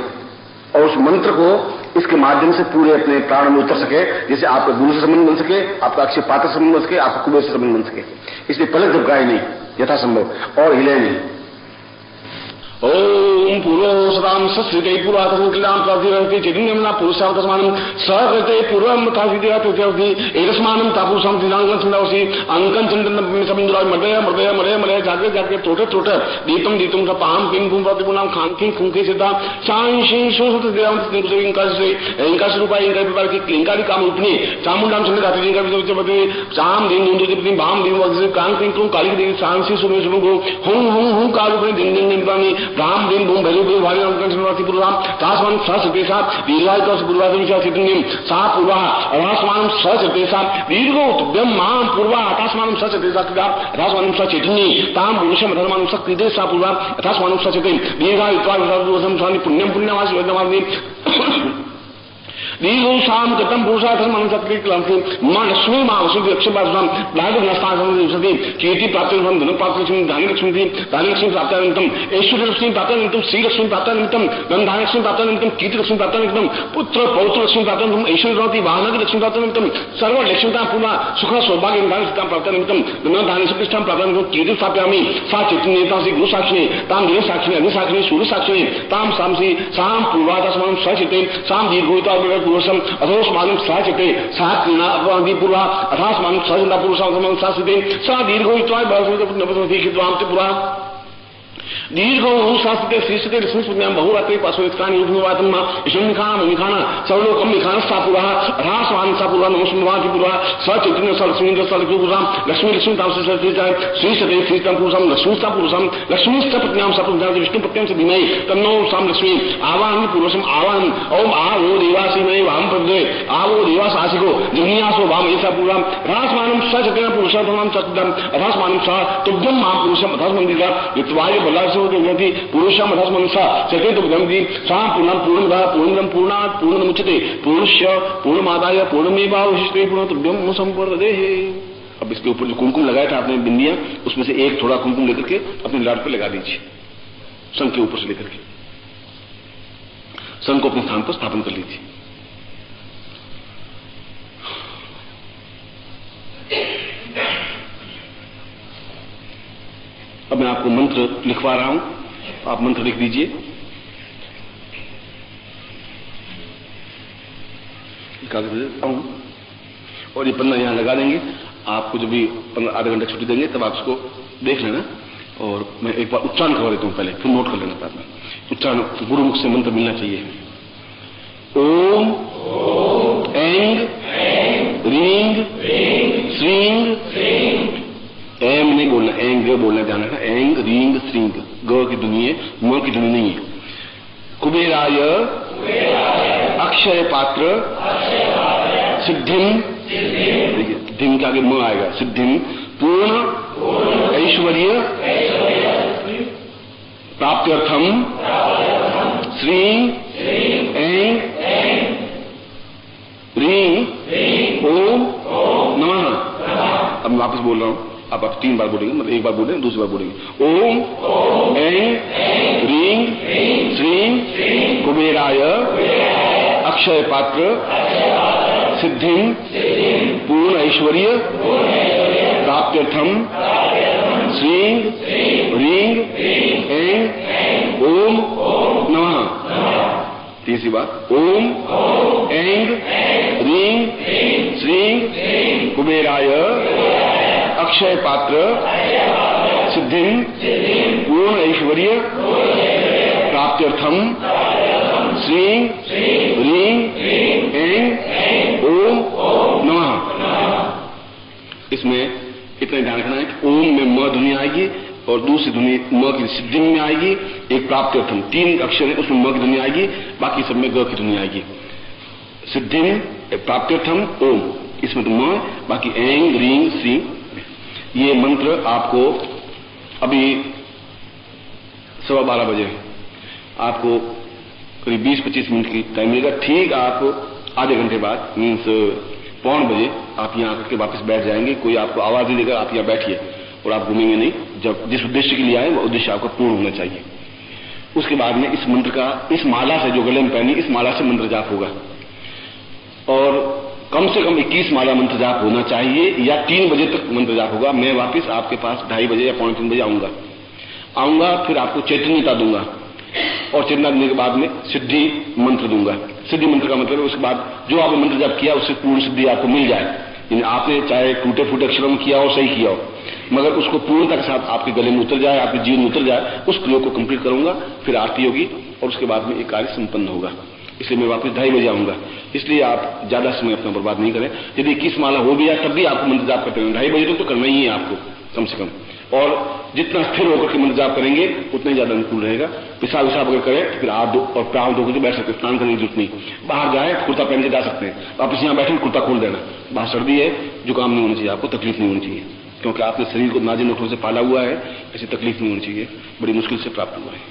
और उस मंत्र को इसके माध्यम से पूरे अपने प्राण में उतर सके, जैसे आपका गुरु से संबंध बन सके, आपका अक्षय पात्र से संबंध बन सके, आपका कुबेर से संबंध बन सके। इसलिए पलक झपकाए नहीं यथासंभव और हिले नहीं। ओम पूर्व सदाम सस्ते पूर्वातम क्रीडाम प्राप्ति चैतन्यम पुरुषावतस्मानं सहकृते पूर्वम तथा विद्या प्रत्यवधि एकस्मानं तापुरुषं दिनांगं संदावसि अंकं चंदन समिंद्राय मर्दय मर्दय मर्दय मर्दय जागे जागे टोटे टोटे दीतम दीतम का पाम पिंग भूम प्रतिपुनाम खांकिं खुंके सिद्धा शांशि शोषत देवं इंकासे इंकास रूपा इंका विभाग की इंकाली काम उपनी चामुंडाम चंद्र धातु इंका विचपति चाम दिन दुंदु जिपति भाम दिन वज्र कांकिं कुं काली देवी शांशि सुमे सुमगो हुं हुं हुं कालु पे दिन दिन निबानी राम दिन भूम भैरव भैरव भारी राम कंचनवासी पुरुषाम तास्मान सचतेसा दीर्घाय कस पुरुषादि विषय चितन्यम सा पूर्वा अवास्मानं सचतेसा दीर्घो तुभ्यम मां पूर्वा तास्मानं सचतेसा क्रिया तास्मानं सचेतन्य ताम पुरुषम धर्मानं सकृते सा पूर्वा तास्मानं सचते दीर्घाय त्वा विषादुसम स्वानि पुण्यम पुण्यवासी वेदमानि दीर्घ शाम गतम पुरुषार्थम अनुसक्रियम मां लक्ष्मी मां वसुति लक्ष्मीपासम लाघनास्तासती कीर्ति प्राप्त धन प्राप्त लक्ष्मी धानी लक्ष्मी प्राप्त ऐश्वर्य लक्ष्मी प्राप्त श्री लक्ष्मी प्राप्त धन लक्ष्मी प्राप्त कीर्ति लक्ष्मी प्राप्त पुत्र पौत्र लक्ष्मी प्राप्त ऐश्वर्य वाहन लक्ष्मी प्राप्त सर्व लक्ष्मीता पूर्ण सुख सौभाग्य प्राप्त धन प्रतिष्ठा प्राप्त कीर्ति स्थापयामी सा चैतन्यता से गुरु साक्षिणी ताम दिने साक्षिणी अग्नि साक्षिणी सूर्य साक्षिणी ताम सामसी साम पूर्वादस्मान सचिते साम दीर्घोता पुरुषम अथोस्मानं सचिते सा क्रीणा अपवादि पूर्वा अथास्मानं सजनता पुरुषम सासिते सा दीर्घोत्वाय बलसुते खिद्वाम त्रिपुरा दीर्घो शास्त्रते श्रीसते लक्ष्मीस्मृत्यां बहुरात्रि पार्श्वनिष्ठानि युग्मवातम ईश्वरनिखाना ममिखाना सर्वलोकम निखाना सापुरा अथास्मान सापुरा नमस्मवाति पुरा सचैतन्य लक्ष्मीन्द्र सलक्ष्मीपुराम लक्ष्मी लक्ष्मी तामसे श्रीसते श्रीतम पुरुषम लक्ष्मीस्ता पुरुषम लक्ष्मीस्थ पत्न्यां सपुरुषां विष्णु पत्न्यां च धीमहि तन्नो साम लक्ष्मी आवाहन पुरुषम आवाहन ओम आवो देवासी मे वाम प्रदे आवो देवास आसिको जनियासो वाम ऐसा पुराम अथास्मानं सचैतन्य पुरुषार्थम सत्यम अथास्मानं सा तुभ्यं मां पुरुषम अथास्मन्दिका वित्वाय पुरुषम मनसा चेत सा पूर्णम पूर्णदा पूर्णम पूर्णात् पूर्णमुच्यते पूर्णस्य पूर्णमादाय पूर्णमेवावशिष्टे पूर्णतुभ्यं संवर्धते। अब इसके ऊपर जो कुमकुम लगाया था आपने बिंदियां, उसमें से एक थोड़ा कुमकुम लेकर के अपने लाट पे लगा दीजिए, संघ के ऊपर से लेकर के संघ को अपने स्थान पर स्थापन कर लीजिए। अब मैं आपको मंत्र लिखवा रहा हूं, आप मंत्र लिख दीजिए। और ये पन्ना यहां लगा देंगे। आपको जब भी आधा घंटा छुट्टी देंगे तब आप इसको देख लेना, और मैं एक बार उच्चारण करवा देता हूं पहले, फिर नोट कर लेना बाद में। उच्चारण गुरुमुख से मंत्र मिलना चाहिए। ओम ऐंग रींग श्रींग, एम नहीं बोलना, एंग बोलना, ध्यान रखना। एंग रींग श्रींग, ग की ध्वनि है, म की ध्वनि नहीं है। कुबेराय अक्षय पात्र सिद्धिम, देखिए धिम के आगे म आएगा, सिद्धिम पूर्ण ऐश्वर्य प्राप्त्यर्थम श्री ऐं रीं ओम नमः। अब मैं वापस बोल रहा हूं, अब आप 3 बार बोलेंगे, मतलब एक बार बोलेंगे दूसरी बार बोलेंगे। ओम ऐं रीं श्रीं कुबेराय अक्षय पात्र सिद्धिं पूर्ण ऐश्वर्य प्राप्त्यर्थम श्रीं रीं ऐं ओम नमः। तीसरी बात, ओम ऐं रीं श्रीं कुबेराय अक्षय पात्र सिद्धिं पूर्ण ऐश्वर्य प्राप्त्यर्थम श्रीं रीं ऐं ओम नमः। इसमें इतना ध्यान रखना है कि ओम में म ध्वनि आएगी और दूसरी ध्वनि म की सिद्धि में आएगी। एक प्राप्त्यर्थम 3 अक्षर है, उसमें म की ध्वनि आएगी, बाकी सब में ग की ध्वनि आएगी। सिद्धि प्राप्त्यर्थम ओम, इसमें तो म, बाकी ऐं रीं श्रीं। ये मंत्र आपको अभी 12:15 बजे आपको करीब 20-25 मिनट की टाइम मिलेगा। ठीक आप आधे घंटे बाद मीन्स 1:15 बजे आप यहाँ आकर के वापस बैठ जाएंगे। कोई आपको आवाज नहीं देगा, आप यहाँ बैठिए और आप घूमेंगे नहीं। जब जिस उद्देश्य के लिए आए वो उद्देश्य आपका पूर्ण होना चाहिए। उसके बाद में इस मंत्र का, इस माला से जो गले में पहनी, इस माला से मंत्र जाप होगा और कम से कम 21 माला मंत्र जाप होना चाहिए या 3 बजे तक मंत्र जाप होगा। मैं वापस आपके पास 2:30 बजे या 2:45 बजे आऊंगा, फिर आपको चैतन्यता दूंगा और चेतना देने के बाद में सिद्धि मंत्र दूंगा। सिद्धि मंत्र का मतलब है उसके बाद जो आपने मंत्र जाप किया उससे पूर्ण सिद्धि आपको मिल जाए। यानी आपने चाहे टूटे फूटे अक्षरों में किया हो, सही किया हो, मगर उसको पूर्णता के साथ आपके गले में उतर जाए, आपके जीवन में उतर जाए, उस प्रयोग को कंप्लीट करूंगा। फिर आरती होगी और उसके बाद में एक कार्य संपन्न होगा। इसलिए मैं वापस 2:30 बजे आऊंगा। इसलिए आप ज्यादा समय अपना बर्बाद नहीं करें। यदि 21 माला हो भी जाए तब भी आपको मंत्र जाप करते हैं 2:30 बजे तो करना ही है आपको कम से कम। और जितना स्थिर होकर के मंत्र जाप करेंगे उतना ही ज्यादा अनुकूल रहेगा। पेशाब विशाब अगर करें तो फिर हाथ धो और प्राण धो के बैठ सकते, स्नान करने की जरूरत नहीं। बाहर जाए कुर्ता पहन के जा सकते हैं, वापस यहाँ बैठे कुर्ता खोल देना। बाहर सर्दी है, जुकाम नहीं होना चाहिए, आपको तकलीफ नहीं होनी चाहिए, क्योंकि आपने शरीर को नाज़िक नोटों से पाला हुआ है। ऐसी तकलीफ नहीं होनी चाहिए, बड़ी मुश्किल से प्राप्त हुआ है।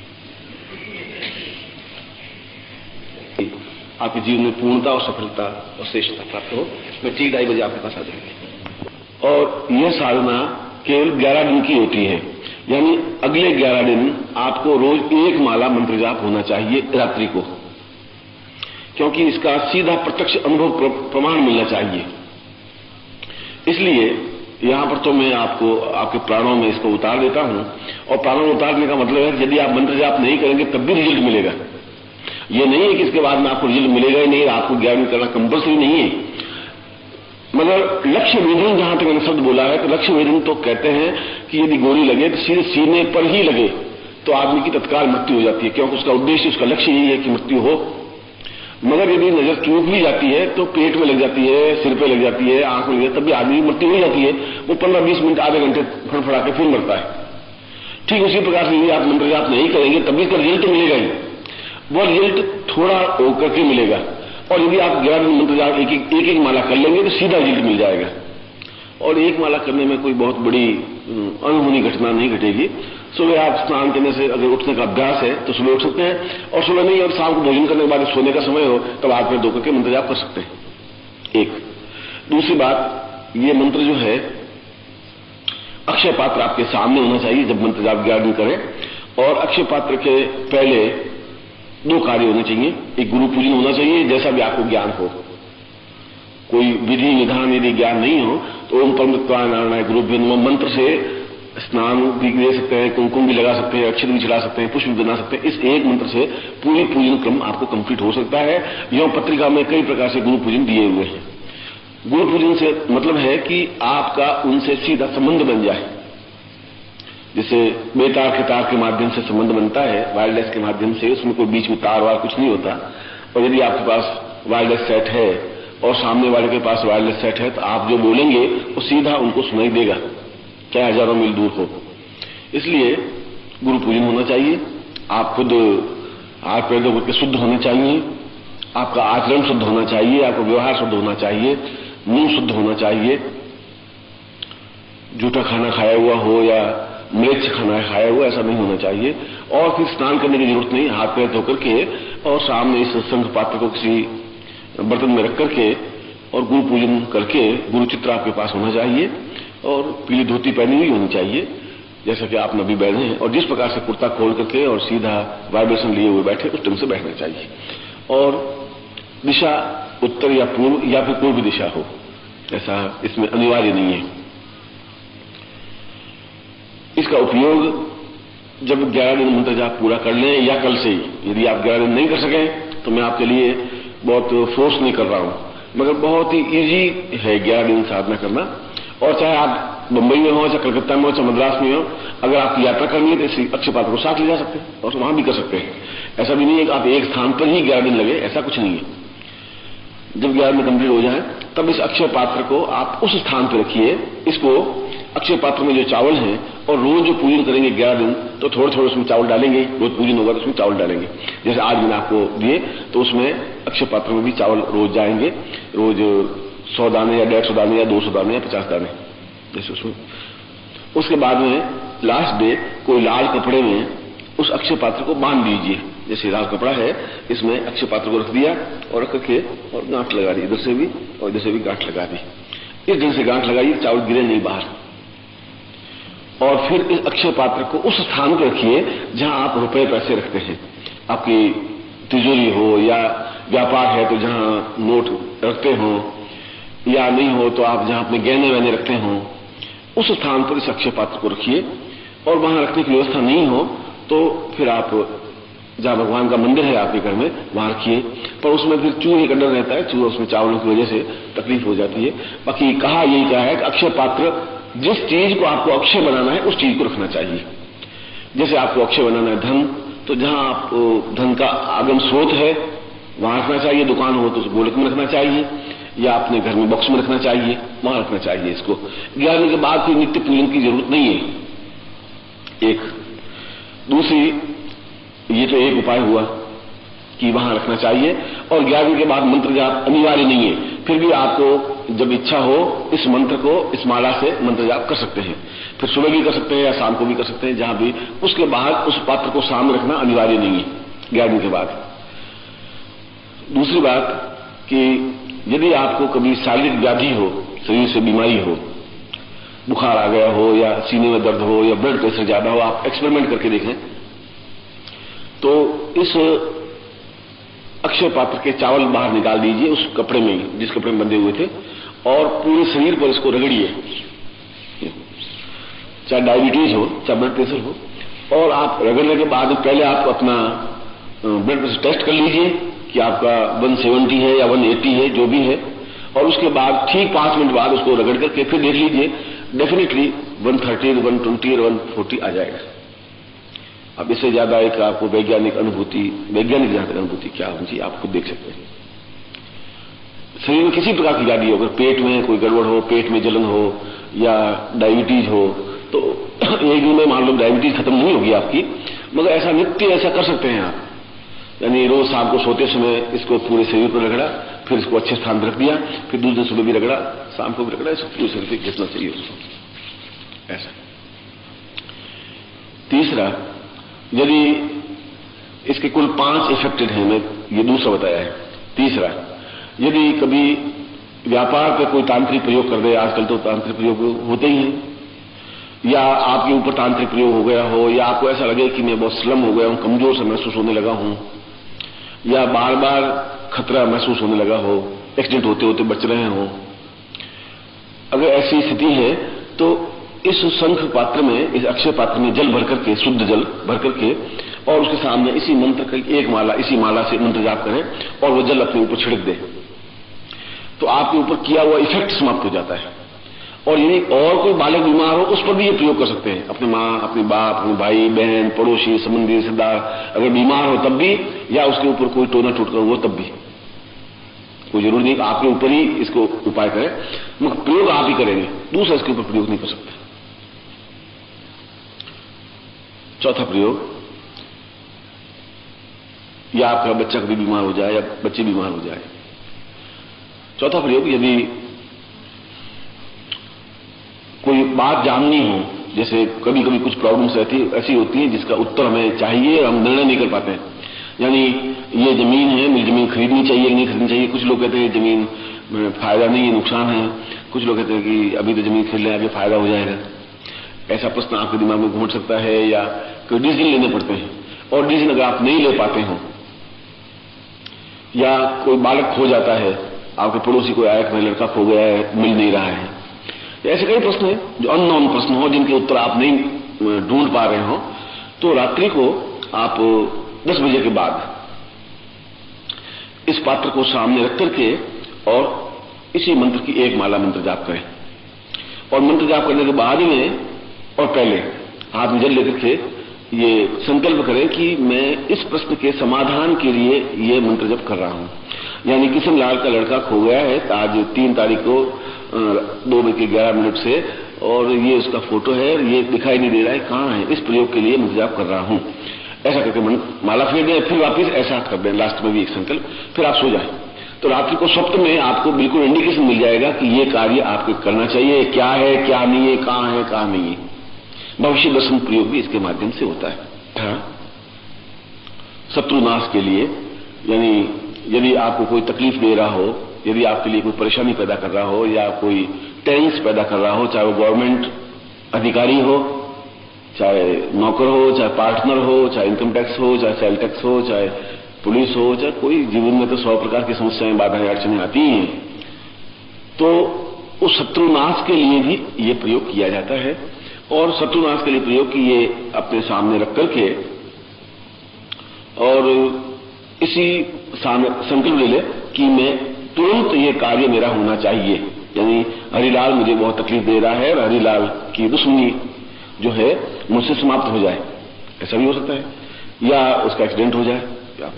आपके जीवन में पूर्णता और सफलता और श्रेष्ठता प्राप्त हो। मैं ठीक 2:30 बजे आपके पास आ जाऊंगी। और यह साधना केवल 11 दिन की होती है, यानी अगले 11 दिन आपको रोज 1 माला मंत्र जाप होना चाहिए रात्रि को, क्योंकि इसका सीधा प्रत्यक्ष अनुभव प्रमाण मिलना चाहिए। इसलिए यहां पर तो मैं आपको आपके प्राणों में इसको उतार देता हूं, और प्राणों में उतारने का मतलब है कि यदि आप मंत्र जाप नहीं करेंगे तब भी रिजल्ट मिलेगा। ये नहीं है कि इसके बाद में आपको रिजल्ट मिलेगा ही नहीं, आपको 11 दिन करना कंपल्सरी नहीं है। मगर लक्ष्य वेधन, जहां तक मैंने शब्द बोला है, तो लक्ष्य वेधन तो कहते हैं कि यदि गोली लगे तो सीधे सीने पर ही लगे तो आदमी की तत्काल मृत्यु हो जाती है, क्योंकि उसका उद्देश्य, उसका लक्ष्य यही है कि मृत्यु हो। मगर यदि नजर चूक भी जाती है तो पेट में लग जाती है, सिर पे लग जाती है, आंख में लग जाती है, तब भी आदमी की मृत्यु हो जाती है। वो 15-20 मिनट, आधे घंटे फड़फड़ा के फिर मरता है। ठीक उसी प्रकार से यदि आप मंत्र जाप नहीं करेंगे तब भी इसका रिजल्ट तो मिलेगा ही, वो रिजल्ट थोड़ा करके मिलेगा। और यदि आप 11 दिन मंत्र जाप एक माला कर लेंगे तो सीधा रिजल्ट मिल जाएगा। और 1 माला करने में कोई बहुत बड़ी अनहोनी घटना नहीं घटेगी। सुबह आप स्नान करने से अगर उठने का अभ्यास है तो सुबह उठ सकते हैं, और सुबह नहीं और शाम को भोजन करने के बाद सोने का समय हो तब हाथ में धो करके मंत्र जाप कर सकते हैं। एक दूसरी बात, ये मंत्र जो है अक्षय पात्र आपके सामने होना चाहिए जब मंत्र जाप 11 दिन करें। और अक्षय पात्र के पहले 2 कार्य होने चाहिए। एक गुरु पूजन होना चाहिए, जैसा भी आपको ज्ञान हो। कोई विधि विधान यदि ज्ञान नहीं हो तो ओम परमत्वाय नारायणाय गुरुभ्यो नमः मंत्र से स्नान भी दे सकते हैं, कुमकुम भी लगा सकते हैं, अक्षत भी चढ़ा सकते हैं, पुष्प भी बना सकते हैं। इस एक मंत्र से पूरी पूजन क्रम आपको कंप्लीट हो सकता है। यह पत्रिका में कई प्रकार से गुरु पूजन दिए हुए हैं। गुरु पूजन से मतलब है कि आपका उनसे सीधा संबंध बन जाए। जैसे बेतार के तार के माध्यम से संबंध बनता है, वायरलेस के माध्यम से, उसमें कोई बीच में तार वार कुछ नहीं होता। और यदि आपके पास वायरलेस सेट है और सामने वाले के पास वायरलेस सेट है तो आप जो बोलेंगे वो सीधा उनको सुनाई देगा, चाहे हजारों मील दूर हो। इसलिए गुरु पूजन होना चाहिए। आप खुद हाथ पैर धो करके शुद्ध होने चाहिए, आपका आचरण शुद्ध होना चाहिए, आपका व्यवहार शुद्ध होना चाहिए, मुंह शुद्ध होना चाहिए। जूठा खाना खाया हुआ हो या म्लेच्छ खाना खाया हुआ ऐसा नहीं होना चाहिए। और फिर स्नान करने की जरूरत नहीं, हाथ पैर धो करके और सामने इस संघ पात्र को किसी बर्तन में रख करके और गुरु पूजन करके गुरु चित्र आपके पास होना चाहिए और पीली धोती पहनी हुई होनी चाहिए, जैसा कि आप नबी बैठे हैं। और जिस प्रकार से कुर्ता खोल करके और सीधा वाइब्रेशन लिए हुए बैठे, उस ढंग से बैठना चाहिए। और दिशा उत्तर या पूर्व या फिर कोई भी दिशा हो, ऐसा इसमें अनिवार्य नहीं है। इसका उपयोग जब 11 दिन मंत्र जाप पूरा कर लें या कल से ही। यदि आप 11 दिन नहीं कर सकें तो मैं आपके लिए बहुत फोर्स नहीं कर रहा हूं, मगर बहुत ही इजी है 11 दिन साधना करना। और चाहे आप मुंबई में हो, चाहे कलकत्ता में हो, चाहे मद्रास में हो, अगर आपकी यात्रा करनी है तो इस अक्षय पात्र को साथ ले जा सकते हैं और वहां भी कर सकते हैं। ऐसा भी नहीं है कि आप एक स्थान पर ही 11 दिन लगे, ऐसा कुछ नहीं है। जब 11 दिन कंप्लीट हो जाए तब इस अक्षय पात्र को आप उस स्थान पर रखिए। इसको अक्षय पात्र में जो चावल है, और रोज जो पूजन करेंगे 11 दिन तो थोड़े थोड़े उसमें चावल डालेंगे। रोज पूजन होगा तो उसमें चावल डालेंगे। जैसे आज मैंने आपको दिए तो उसमें अक्षय पात्र में भी चावल रोज जाएंगे। रोज 100 दाने या 150 दाने या 200 दाने या 50 दाने जैसे उसमें। उसके बाद में लास्ट डे कोई लाल कपड़े में उस अक्षय पात्र को बांध दीजिए। जैसे लाल कपड़ा है, इसमें अक्षय पात्र को रख दिया और रख करके और गांठ लगा दी, इधर से भी और इधर से भी गांठ लगा दी। इस ढंग से गांठ लगाइए, चावल गिरे नहीं बाहर। और फिर इस अक्षय पात्र को उस स्थान पर रखिए जहां आप रुपए पैसे रखते हैं। आपकी तिजोरी हो या व्यापार है तो जहां नोट रखते हो, या नहीं हो तो आप जहां अपने गहने वहने रखते हो, उस स्थान पर इस अक्षय पात्र को रखिए। और वहां रखने की व्यवस्था नहीं हो तो फिर आप जहां भगवान का मंदिर है आपके घर में वहां रखिए। पर उसमें फिर चूहे का डर रहता है, चूहे उसमें चावलों की वजह से तकलीफ हो जाती है। बाकी कहा यही कहा है कि अक्षय पात्र, जिस चीज को आपको अक्षय बनाना है उस चीज को रखना चाहिए। जैसे आपको अक्षय बनाना है धन, तो जहां आप धन का आगम स्रोत है वहां रखना चाहिए। दुकान हो तो गोलक में रखना चाहिए, या अपने घर में बॉक्स में रखना चाहिए, वहां रखना चाहिए इसको। 11 दिन के बाद कोई नित्य पूजन की जरूरत नहीं है। एक दूसरी, ये तो एक उपाय हुआ कि वहां रखना चाहिए। और 11 दिन के बाद मंत्र जाप अनिवार्य नहीं है, फिर भी आपको जब इच्छा हो इस मंत्र को, इस माला से मंत्र जाप कर सकते हैं। फिर सुबह भी कर सकते हैं या शाम को भी कर सकते हैं, जहां भी। उसके बाद उस पात्र को सामने रखना अनिवार्य नहीं है 11 दिन के बाद। दूसरी बात कि यदि आपको कभी शारीरिक व्याधि हो, शरीर से बीमारी हो, बुखार आ गया हो या सीने में दर्द हो या ब्लड प्रेशर ज्यादा हो, आप एक्सपेरिमेंट करके देखें तो इस अक्षय पात्र के चावल बाहर निकाल दीजिए उस कपड़े में, जिस कपड़े में बंधे हुए थे, और पूरे शरीर पर इसको रगड़िए, चाहे डायबिटीज हो चाहे ब्लड प्रेशर हो, और आप रगड़ने के बाद पहले आप अपना ब्लड प्रेशर टेस्ट कर लीजिए कि आपका 170 है या 180 है, जो भी है, और उसके बाद ठीक 5 मिनट बाद उसको रगड़ करके फिर देख लीजिए, डेफिनेटली 130, 120 और 140 आ जाएगा। अब इससे ज्यादा एक आपको वैज्ञानिक जहां तक अनुभूति क्या होनी चाहिए आप खुद देख सकते हैं। शरीर में किसी प्रकार की व्याधि हो, अगर पेट में कोई गड़बड़ हो, पेट में जलन हो या डायबिटीज हो, तो एक दिन में मान लो डायबिटीज खत्म नहीं होगी आपकी, मगर ऐसा नित्य ऐसा कर सकते हैं आप। यानी रोज शाम को सोते समय इसको पूरे शरीर पर रगड़ा, फिर इसको अच्छे स्थान पर रख दिया, फिर दूसरे सुबह भी रगड़ा, शाम को भी रगड़ा, इसको पूरे शरीर पर घिसना चाहिए उसको, ऐसा। तीसरा, यदि इसके कुल 5 इफेक्टेड हैं, मैं ये दूसरा बताया है। तीसरा, यदि कभी व्यापार पे कोई तांत्रिक प्रयोग कर दे, आजकल तो तांत्रिक प्रयोग होते ही हैं, या आपके ऊपर तांत्रिक प्रयोग हो गया हो, या आपको ऐसा लगे कि मैं बहुत स्लम हो गया हूं, कमजोर सा महसूस होने लगा हूं, या बार बार खतरा महसूस होने लगा हो, एक्सीडेंट होते होते बच रहे हो, अगर ऐसी स्थिति है तो इस शंख पात्र में, इस अक्षय पात्र में जल भर करके, शुद्ध जल भर करके, और उसके सामने इसी मंत्र की एक माला, इसी माला से मंत्र जाप करें और वो जल अपने ऊपर छिड़क दे, तो आपके ऊपर किया हुआ इफेक्ट समाप्त हो जाता है। और यदि और कोई बालक बीमार हो उस पर भी ये प्रयोग कर सकते हैं, अपनी माँ, अपने बाप, अपने भाई बहन, पड़ोसी, संबंधी, रिश्तेदार अगर बीमार हो तब भी, या उसके ऊपर कोई टोना टूटकर हो तब भी, कोई जरूरी नहीं आपके ऊपर ही इसको उपाय करें, मगर प्रयोग आप ही करेंगे, दूसरा इसके ऊपर प्रयोग नहीं कर सकते। चौथा प्रयोग, या आपका बच्चा कभी बीमार हो जाए या बच्चे बीमार हो जाए। चौथा प्रयोग, यदि कोई बात जाननी हो, जैसे कभी कभी कुछ प्रॉब्लम्स ऐसी होती हैं जिसका उत्तर हमें चाहिए, हम निर्णय नहीं कर पाते हैं। यानी ये जमीन है, मुझे जमीन खरीदनी चाहिए नहीं खरीदनी चाहिए। कुछ लोग कहते हैं जमीन में फायदा नहीं है, नुकसान है। कुछ लोग कहते हैं कि अभी तो जमीन खरीद लें, आगे फायदा हो जाएगा। ऐसा प्रश्न आपके दिमाग में घूम सकता है, या कोई डिसीजन लेने पड़ते हैं, और डिसीजन अगर आप नहीं ले पाते हो, या कोई बालक खो जाता है, आपके पड़ोसी कोई आया कि लड़का खो गया है, मिल नहीं रहा है, ऐसे कई प्रश्न हैं जो अननोन प्रश्न हो, जिनके उत्तर आप नहीं ढूंढ पा रहे हो, तो रात्रि को आप 10 बजे के बाद इस पात्र को सामने रख करके और इसी मंत्र की एक माला मंत्र जाप करें, और मंत्र जाप करने के बाद में और पहले हाथ में जल लेकर के ये संकल्प करें कि मैं इस प्रश्न के समाधान के लिए ये मंत्र जप कर रहा हूं। यानी किशन लाल का लड़का खो गया है आज 3 तारीख को 2:11 से, और ये उसका फोटो है, ये दिखाई नहीं दे रहा है, कहां है, इस प्रयोग के लिए मंत्र जाप कर रहा हूं। ऐसा करके माला फेर दें, फिर वापिस ऐसा कर दें, लास्ट में भी एक संकल्प, फिर आप सो जाएं। तो रात्रि को स्वप्न में आपको बिल्कुल इंडिकेशन मिल जाएगा कि ये कार्य आपको करना चाहिए, क्या है क्या नहीं है, कहां नहीं है। भविष्य दर्शन प्रयोग भी इसके माध्यम से होता है। शत्रुनाश के लिए, यानी यदि आपको कोई तकलीफ दे रहा हो, यदि आपके लिए कोई परेशानी पैदा कर रहा हो, या कोई टेंस पैदा कर रहा हो, चाहे वो गवर्नमेंट अधिकारी हो, चाहे नौकर हो, चाहे पार्टनर हो, चाहे इनकम टैक्स हो, चाहे सेल टैक्स हो, चाहे पुलिस हो, चाहे कोई, जीवन में तो 100 प्रकार की समस्याएं, बाधाएं, अड़चनें आती ही हैं, तो उस शत्रुनाश के लिए भी ये प्रयोग किया जाता है। और शत्रुनाश के लिए प्रयोग की ये अपने सामने रख करके और इसी संकल्प ले ले कि मैं तुरंत ये कार्य मेरा होना चाहिए। यानी हरिलाल मुझे बहुत तकलीफ दे रहा है और हरिलाल की दुश्मनी जो है मुझसे समाप्त हो जाए, ऐसा भी हो सकता है, या उसका एक्सीडेंट हो जाए,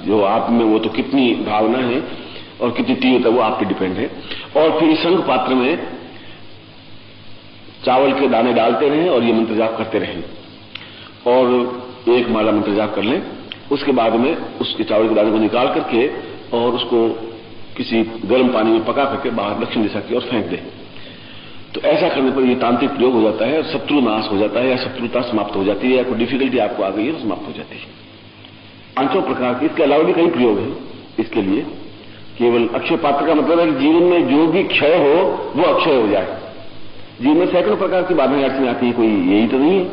जो आप में वो तो कितनी भावना है और कितनी तीव्रता वो आप पे डिपेंड है। और फिर शंख पात्र में चावल के दाने डालते रहें और ये मंत्र जाप करते रहें, और एक माला मंत्र जाप कर लें। उसके बाद में उसके चावल के दाने को निकाल करके और उसको किसी गर्म पानी में पका करके बाहर दक्षिण दिशा की ओर फेंक दें। तो ऐसा करने पर ये तांत्रिक प्रयोग हो जाता है, शत्रु नाश हो जाता है, या शत्रुता समाप्त हो जाती है, या कोई डिफिकल्टी आपको आ गई है तो समाप्त हो जाती है। 5 प्रकार के, इसके अलावा भी कई प्रयोग हैं इसके लिए, केवल अक्षय पात्र का मतलब है कि जीवन में जो भी क्षय हो वो अक्षय हो जाए। जीवन में सैकड़ों प्रकार की बाधाएं अड़चने आती है, कोई यही तो नहीं है,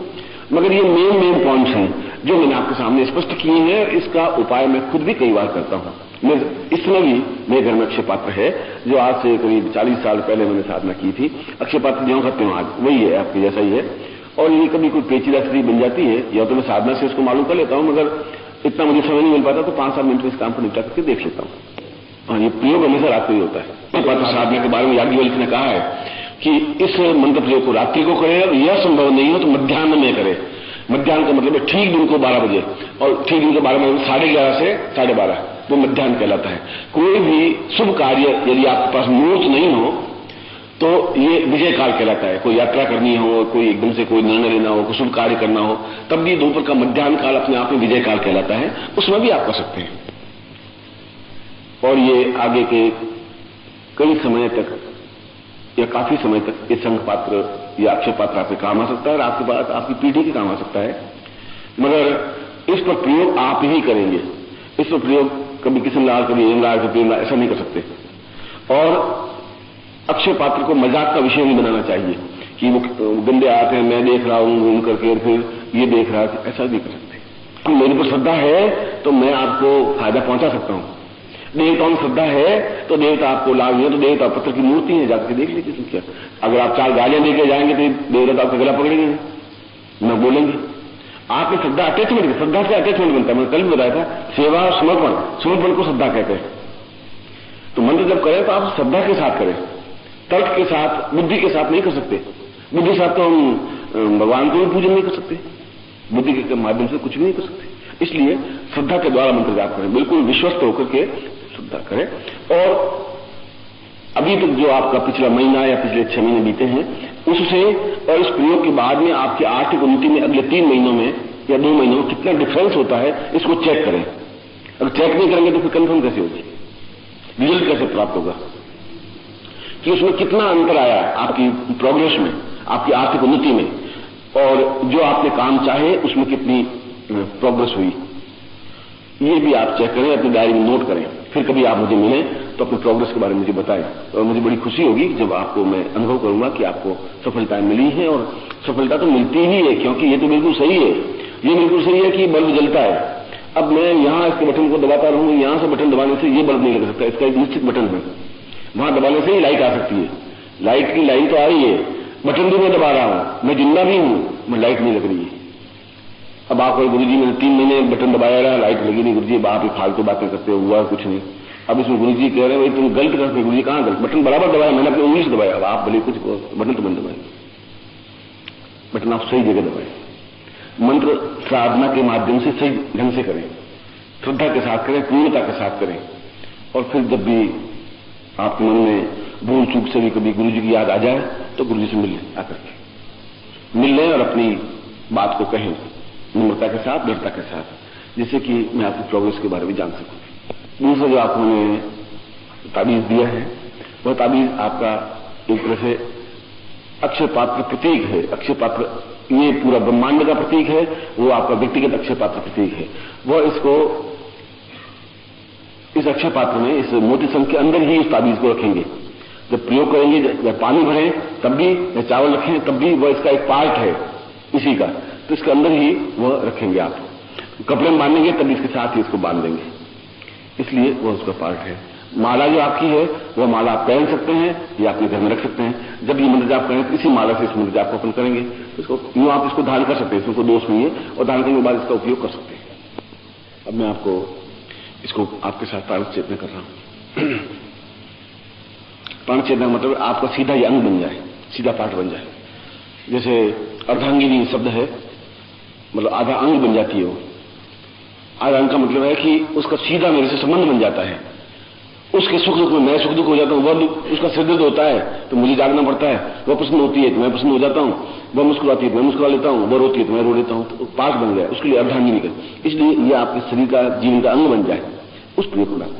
मगर ये मेन पॉइंट्स हैं जो मैंने आपके सामने स्पष्ट किए हैं। इसका उपाय मैं खुद भी कई बार करता हूं। मैं इसमें भी मेरे घर में अक्षय पात्र है जो आज से करीब 40 साल पहले मैंने साधना की थी। अक्षय पात्र ज्यों सत्यों आज वही है, आपके जैसा ही है। और ये कभी कोई पेचीदा स्थिति बन जाती है या तो मैं साधना से उसको मालूम कर लेता हूं, मगर इतना मुझे समय नहीं मिल पाता तो 5-7 मिनट में इस काम को निपटा करके देख लेता हूं। हाँ, ये प्रयोग हमेशा रात्रि होता है। पात्र साधना के बारे में याज्ञवल्क्य ने कहा है कि इस मंत्र प्रयोग को रात्रि को करे, और यह संभव नहीं हो तो मध्याह्न में करे। मध्याह्न का मतलब है ठीक दिन को 12 बजे, और ठीक दिन को 12 बजे 11:30 से 12:30, वो मध्याह्न कहलाता है। कोई भी शुभ कार्य यदि आपके पास मुहूर्त नहीं हो तो ये विजय काल कहलाता है। कोई यात्रा करनी हो, कोई एकदम से कोई निर्णय लेना हो, कोई शुभ कार्य करना हो, तब भी दोपहर का मध्याह्न काल अपने आप में विजय काल कहलाता है, उसमें भी आप कर सकते हैं। और ये आगे के कई समय तक या काफी समय तक ये संघ पात्र या अक्षय पात्र आपके काम आ सकता है, और आपके बाद आपकी पीढ़ी के काम आ सकता है। मगर इस पर प्रयोग आप ही करेंगे। इस पर प्रयोग कभी किशनलाल, कभी हेमराज, कभी प्रेमलाल ऐसा नहीं कर सकते। और अक्षय पात्र को मजाक का विषय नहीं बनाना चाहिए कि वो गंदे आते हैं, मैं देख रहा हूं घूम करके और फिर ये देख रहा है, ऐसा नहीं कर सकते। मेरे पर श्रद्धा है तो मैं आपको फायदा पहुंचा सकता हूं। देवताओं में श्रद्धा है तो देवता आपको लाभ है, तो देवता पत्थर की मूर्ति है, जाकर देख लीजिए क्या। अगर आप 4 गालियां देकर जाएंगे तो देवता आपका गला पकड़ेंगे, न बोलेंगे। आपकी श्रद्धा अटैचमेंट, श्रद्धा से अटैचमेंट बनता है। मैंने कल भी बताया था, सेवा समर्पण को श्रद्धा कहते हैं। तो मंत्र जब करें तो आप श्रद्धा के साथ करें, तर्क के साथ, बुद्धि के साथ नहीं कर सकते। बुद्धि के साथ तो हम भगवान को भी पूजन नहीं कर सकते, बुद्धि के माध्यम से कुछ भी नहीं कर सकते। इसलिए श्रद्धा के द्वारा मंत्र जाप करें, बिल्कुल विश्वस्त होकर के श्रद्धा करें। और अभी तक जो आपका पिछला महीना या पिछले 6 महीने बीते हैं उससे और इस प्रयोग के बाद में आपकी आर्थिक उन्नति में अगले 3 महीनों में या 2 महीनों में कितना डिफरेंस होता है, इसको चेक करें। अगर चेक नहीं करेंगे तो फिर कंफर्म कैसे होगी, रिजल्ट कैसे प्राप्त होगा कि उसमें कितना अंतर आया आपकी प्रोग्रेस में, आपकी आर्थिक उन्नति में, और जो आपने काम चाहे उसमें कितनी प्रोग्रेस हुई। ये भी आप चेक करें, अपनी डायरी में नोट करें। फिर कभी आप मुझे मिलें तो अपनी प्रोग्रेस के बारे में मुझे बताएं, और मुझे बड़ी खुशी होगी जब आपको मैं अनुभव करूंगा कि आपको सफलताएं मिली हैं। और सफलता तो मिलती ही है, क्योंकि ये तो बिल्कुल सही है, ये बिल्कुल सही है कि बल्ब जलता है। अब मैं यहां इसके बटन को दबाता रहूंगा, यहां से बटन दबाने से ये बल्ब नहीं लग सकता, इसका एक निश्चित बटन है, वहां दबाने से ही लाइट आ सकती है। लाइट की लाइन तो आ रही है, बटन भी मैं दबा रहा हूं, मैं जिंदा भी हूं, मैं लाइट नहीं लग रही है। अब आप गुरु जी मैंने 3 महीने बटन दबाया रहा, लाइट लगी नहीं। गुरु जी आप ही फालतू बातें करते हो, हुआ कुछ नहीं। अब इसमें गुरु जी कह रहे हैं भाई तुम गलत करते। गुरु जी कहां गलत, बटन बराबर दबाया, मैंने अपनी उंगली से दबाया। अब आप भले कुछ बटन तो मैंने दबाए, बटन आप सही जगह दबाए। मंत्र साधना के माध्यम से सही ढंग से करें, श्रद्धा के साथ करें, पूर्णता के साथ करें। और फिर जब भी आपके मन में भूल चूक से भी कभी गुरु जी की याद आ जाए तो गुरु जी से मिल लें, आकर के मिल लें और अपनी बात को कहें निम्रता के साथ, दृढ़ता के साथ, जिससे कि मैं आपकी प्रोग्रेस के बारे में जान सकूं। दूसरा जो आपको मैंने ताबीज दिया है वह ताबीज आपका एक तरह से अक्षय पात्र प्रतीक है। अक्षय पात्र ये पूरा ब्रह्मांड का प्रतीक है, वो आपका व्यक्तिगत अक्षय पात्र प्रतीक है। वह इसको इस अक्षय पात्र में, इस मोती संघ के अंदर ही इस ताबीज को रखेंगे। जब प्रयोग करेंगे, या पानी भरें तब भी, या चावल रखें तब भी, वह इसका एक पार्ट है इसी का, तो इसके अंदर ही वह रखेंगे। आप कपड़े में बांधेंगे तब इसके साथ ही इसको बांध देंगे, इसलिए वह उसका पार्ट है। माला जो आपकी है वह माला आप पहन सकते हैं या अपने घर में रख सकते हैं। जब ये मंत्र जाप करें तो इसी माला से इस मंत्र जाप को अपन करेंगे, इसको यूं आप इसको धारण कर सकते हैं, इसमें कोई दोष नहीं है, और धारण करने के बाद इसका उपयोग कर सकते हैं। अब मैं आपको इसको आपके साथ प्राण चेतना कर रहा हूं। प्राण चेतना मतलब आपका सीधा ये अंग बन जाए, सीधा पार्ट बन जाए। जैसे अर्धांगिनी शब्द है, मतलब आधा अंग बन जाती है वो। आधा अंग का मतलब है कि उसका सीधा मेरे से संबंध बन जाता है। उसके सुख दुख में मैं सुख दुख हो जाता हूं, वह उसका सिर दर्द होता है तो मुझे जागना पड़ता है, वह प्रसन्न होती है तो मैं प्रसन्न हो जाता हूं, वह मुस्कुराती है तो मैं मुस्कुरा लेता हूं, वह रोती है तो मैं रो लेता हूं। तो पार्ट बन गया, उसके लिए अर्धांगिनी का। इसलिए यह आपके शरीर का, जीवन का अंग बन जाए, उस प्रयोग को लागू।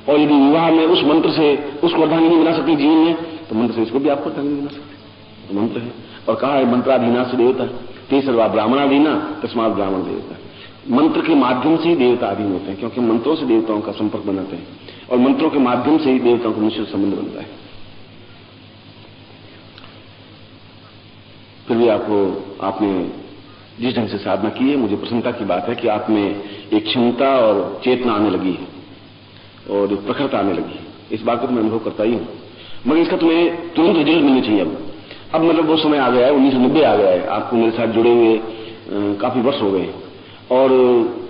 और यदि विवाह में उस मंत्र से उसको अर्धांगिनी बना सकते जीवन में, तो मंत्र से इसको भी आपको अर्धांगिनी बना सकते। तो मंत्र है, और कहा है मंत्राधीना से देवता ते सर्वा ब्राह्मणाधीना तस्मात् ब्राह्मण देवता। मंत्र के माध्यम से ही देवता अधीन होते हैं, क्योंकि मंत्रों से देवताओं का संपर्क बनाते हैं और मंत्रों के माध्यम से ही देवताओं का मनुष्य संबंध बनता है। फिर भी आपने जिस ढंग से साधना की है, मुझे प्रसन्नता की बात है कि आप में एक क्षमता और चेतना आने लगी है और एक प्रखरता आने लगी है। इस बात को तो मैं अनुभव करता ही हूं, मगर इसका तुम्हें तुरंत रिजल्ट मिलना चाहिए। अब मतलब वो समय आ गया है, 1990 आ गया है, आपको मेरे साथ जुड़े हुए काफी वर्ष हो गए और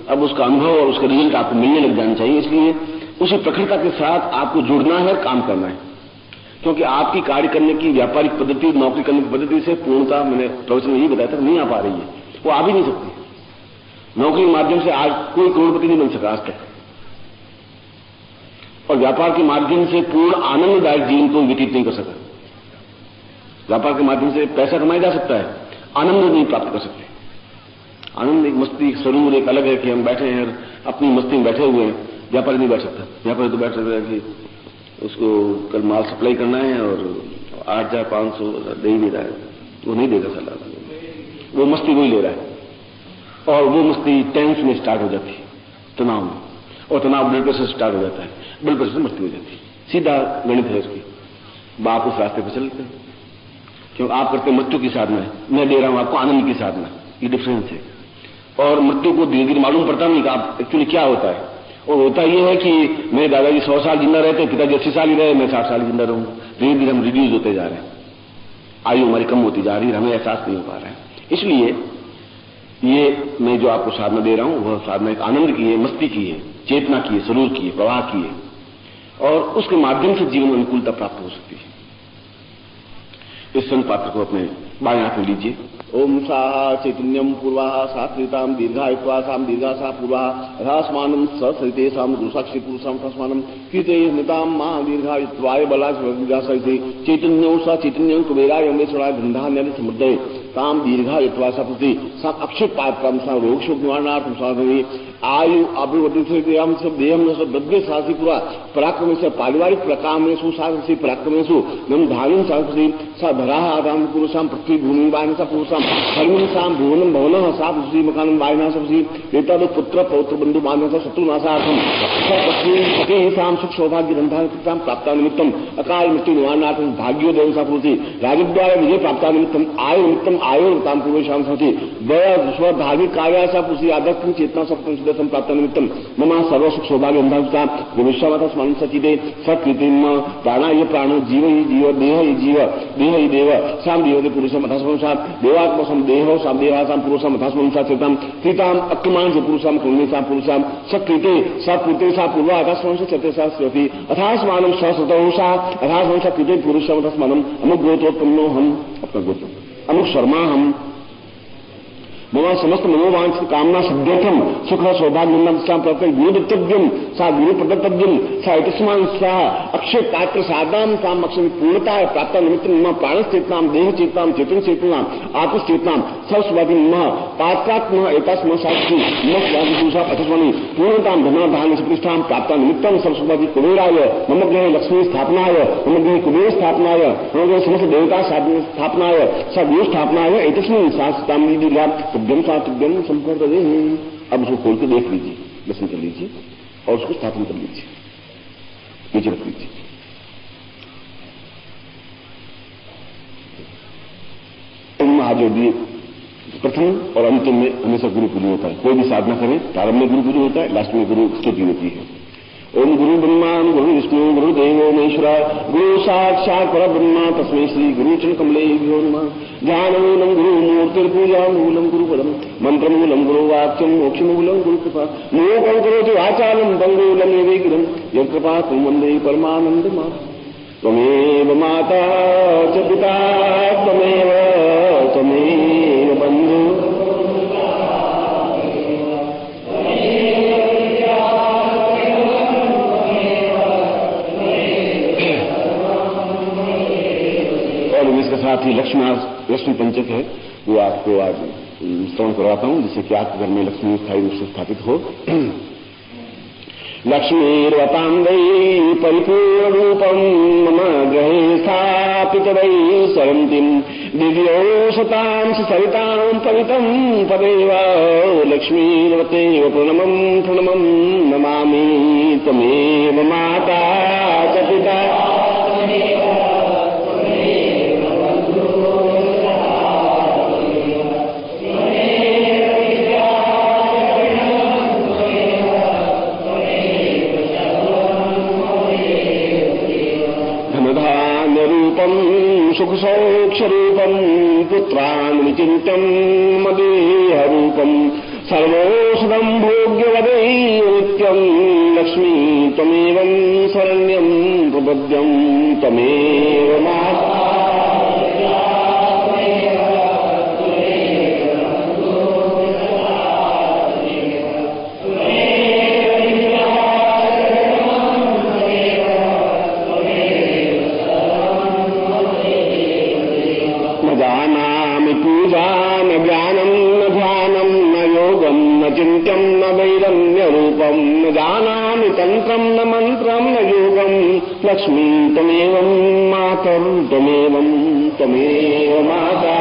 अब उसका अनुभव और उसका रिजल्ट आपको मिलने लग जाना चाहिए। इसलिए उसी प्रखरता के साथ आपको जुड़ना है, काम करना है, क्योंकि आपकी कार्य करने की व्यापारिक पद्धति, नौकरी करने की पद्धति से पूर्णता, मैंने प्रवचन में यही बताया था, नहीं आ पा रही है, वो आ भी नहीं सकती। नौकरी के माध्यम से आज कोई करोड़पति नहीं बन सका आज तक, और व्यापार के माध्यम से पूर्ण आनंददायक जीवन को व्यतीत नहीं कर सका। व्यापार के माध्यम से पैसा कमाया जा सकता है, आनंद नहीं प्राप्त कर सकते। आनंद एक मस्ती, स्वरूप एक अलग है कि हम बैठे हैं अपनी मस्ती में बैठे हुए हैं। व्यापारी नहीं बैठ सकता, व्यापारी तो बैठ सकता है कि उसको कल माल सप्लाई करना है और 8,500 दे ही नहीं रहा है, वो नहीं देगा सलाह, वो मस्ती वही ले रहा है और वो मस्ती टेंस में स्टार्ट हो जाती है, तनाव में, और तनाव ब्लड प्रेशर स्टार्ट हो जाता है, ब्लड प्रेशर से मस्ती हो जाती है। सीधा गणित है उसकी। बाप उस रास्ते पर चलते हैं, क्योंकि आप करते मृत्यु की साधना है, मैं दे रहा हूं आपको आनंद की साधना, ये डिफरेंस है। और मृत्यु को धीरे धीरे मालूम पड़ता नहीं कि आप एक्चुअली क्या होता है। और होता यह है कि मेरे दादाजी 100 साल जिंदा रहते, पिताजी 80 साल ही रहे, मैं 60 साल जिंदा रहूंगा। धीरे धीरे हम रिड्यूस होते जा रहे हैं, आयु हमारी कम होती जा रही है, हमें एहसास नहीं हो पा रहा है। इसलिए ये मैं जो आपको साधना दे रहा हूं, वह साधना एक आनंद की है, मस्ती की है, चेतना की है, सरूर की है, प्रवाह की है, और उसके माध्यम से जीवन में अनुकूलता प्राप्त हो सकती है। इस संत पात्र को अपने बाएं हाथ में लीजिए। ओम साहा चैतन्यम पूर्वा सात्विताम दीर्घायुत्वा साम दीर्घा सा पूर्वा अथास्मानम सरिते साम गुरुसाक्षी पुरुषाम तस्मानम कीते निताम मा दीर्घायुत्वाय बला सरिते चैतन्यो सा चैतन्यं कुबेराय यमेश्वराय गंधान्य समुद्रय ताम दीर्घायुत्वा सा प्रति सा अक्षय पात्रम सा रोग शोक निवारणार्थम साधवी आयु अभिवर्धितम सब देहम सब दद्य साहसी पूरा पराक्रमेश पारिवारिक प्रकाम सुसाहसी पराक्रमेशु नम धारिम साहसी सा धरा आदान पुरुषाम पृथ्वी भूमि वायन सा पुरुषाम हरिमसाम भुवनम भवन सा पृथ्वी मकानम वायना सबसी नेता पुत्र पौत्र बंधु बांधव शत्रुनाशार्थम पति साम सुख सौभाग्य गंधान प्राप्ता निमित्तम अकाल मृत्यु निवारणार्थम भाग्योदय सा पूर्ति राजद्वारा विजय प्राप्ता निमित्तम आयु निमित्तम आयुर्ताम पूर्वेशाम सती दया स्व धार्मिक कार्य सा पूर्ति आदर्श चेतना सब प्राप्त निमित्तम मम सर्व सुख सौभाग्य अंधा विश्वामता स्मरण सचिदे सत्कृतिम प्राणा ये प्राण जीव ही जीव देह ही जीव देह ही देव साम देव पुरुषम अथास्मसा देवात्मसम देहो साम देवासाम पुरुषम अथास्मसा चेतम कृताम अक्मान से पुरुषाम कुर्मीसाम पुरुषाम सकृते सकृते सा पूर्वा अथास्मसा चते सा स्रति अथास्मानम ससतो सा अथास्मसा कृते पुरुषम अथास्मानम अमुक गोत्रोत्पन्नो हम अपना गोत्र अमुक शर्मा हम मम समस्त मनोवांछित कामना सिद्ध्यर्थम सुख सौभाग्य प्राप्त गुरुदत्तव्यम सा गुरु प्रदत्तव्यम सा इतस्मान सा अक्षय पात्र सादाम साम अक्षय पूर्णता है प्राप्त निमित्त मम प्राण चेतना देह चेतना चेतन चेतना आत्म चेतना सर्वस्वादी मम पात्रात्म एकास्म साक्षी मस्वादी अथस्वानी पूर्णता धना धान प्रतिष्ठा प्राप्त निमित्तम सर्वस्वादी कुबेराय मम गृह लक्ष्मी स्थापनाय मम गृह कुबेर स्थापनाय मम गृह समस्त देवता स्थापनाय सा गुरु स्थापनाय एतस्मिन् शास्त्राम तुभ्यम सातुभ्यम संपर्क दे। अब उसको खोल के देख लीजिए, दर्शन कर लीजिए और उसको स्थापन कर लीजिए, नीचे रख लीजिए। महाजोगी प्रथम और अंतिम में हमेशा गुरु पूजन होता है। कोई भी साधना करें, प्रारंभ में गुरु पूजन होता है, लास्ट में गुरु स्तुति होती है। ओम गुरु ब्रह्मा गुरु विष्णु गुरु देवो महेश्वरा गुरु साक्षात् परब्रह्म तस्मै श्री गुरु चरण कमलेभ्यो नमः। ध्यानमूलं गुरु मूर्तिर्पूजा मूलं गुरु पदम मंत्रमूलं गुरु वाक्यम मोक्षमूलं गुरु कृपा मोकं करोति वाचालं बंगूलं विग्रहं यत्कृपा तुम वंदे परमानंद मा त्वमेव माता च पिता त्वमेव त्वमेव बंधु साथ ही लक्ष्मी पंचक है, वो आपको आज श्रवण करवाता हूं, जिससे कि आपके घर में लक्ष्मी स्थायी रूप से स्थापित हो। लक्ष्मीर्वतां वै परिपूर्ण रूपं मम गृहे स्थापयतु पितरै सरन्तीम् दिव्यौषतां सरितां पवितं पदेव लक्ष्मीवतेव प्रणमं नमामि त्वमेव माता च पिता सुखसौक्षरूपम् पुत्रान् विचिन्त्यम् मदेहरूपम् सर्वौषधम् भोग्यवदैव नित्यम् लक्ष्मी त्वमेवम् शरण्यम् प्रपद्यम् त्वमेव माता चिन्त्यं न वैरण्यरूपं न जानामि तन्त्रं न मन्त्रं न योगं लक्ष्मी त्वमेवं त्वमेव माता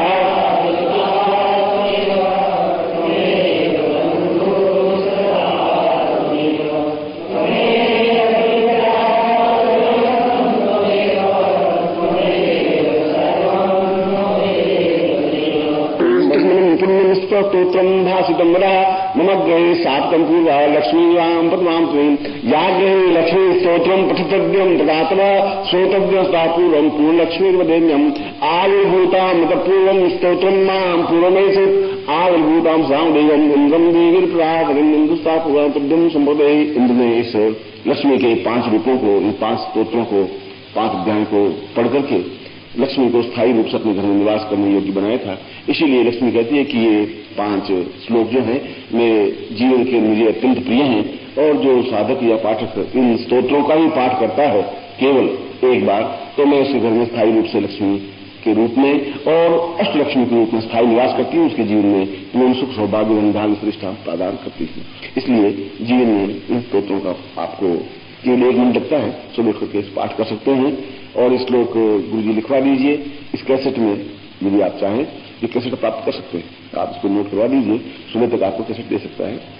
स्तोत्रम् भासितं वरः मम गृहे साप्तं पूर्वा लक्ष्मीवां प्रथमां त्वं या गृहे लक्ष्मी स्तोत्रं पठितव्यं तदा तव श्रोतव्यस्ता पूर्वं पूर्णलक्ष्मीर्वदेन्यम् आविर्भूतां मतपूर्वं स्तोत्रं मां पूर्वमेषित् आविर्भूतां सामदेवम् इन्द्रं देवीर्प्रदाकरिम् इंदुस्ता पूर्वं संप्रदे इंद्र ने इस लक्ष्मी के 5 रूपों को, इन 5 स्तोत्रों को, 5 अध्याय को पढ़ करके लक्ष्मी को स्थायी रूप से अपने घर में निवास करने योग्य बनाया था। इसीलिए लक्ष्मी कहती है कि ये 5 श्लोक जो हैं मेरे जीवन के मुझे अत्यंत प्रिय हैं, और जो साधक या पाठक इन स्तोत्रों का ही पाठ करता है केवल एक बार, तो मैं उसके घर में स्थायी रूप से लक्ष्मी के रूप में और अष्टलक्ष्मी के रूप में स्थायी निवास करती हूँ। उसके जीवन में पूर्ण सुख सौभाग्य धन प्रतिष्ठा प्रदान करती हूँ। इसलिए जीवन में इन स्तोत्रों का आपको केवल 1 मिनट लगता है, सुबह करके पाठ कर सकते हैं। और इस श्लोक गुरु जी लिखवा दीजिए इस कैसेट में, यदि आप चाहें ये कैसेट प्राप्त कर सकते हैं। आप इसको नोट करवा दीजिए, सुबह तक आपको कैसेट दे सकता है।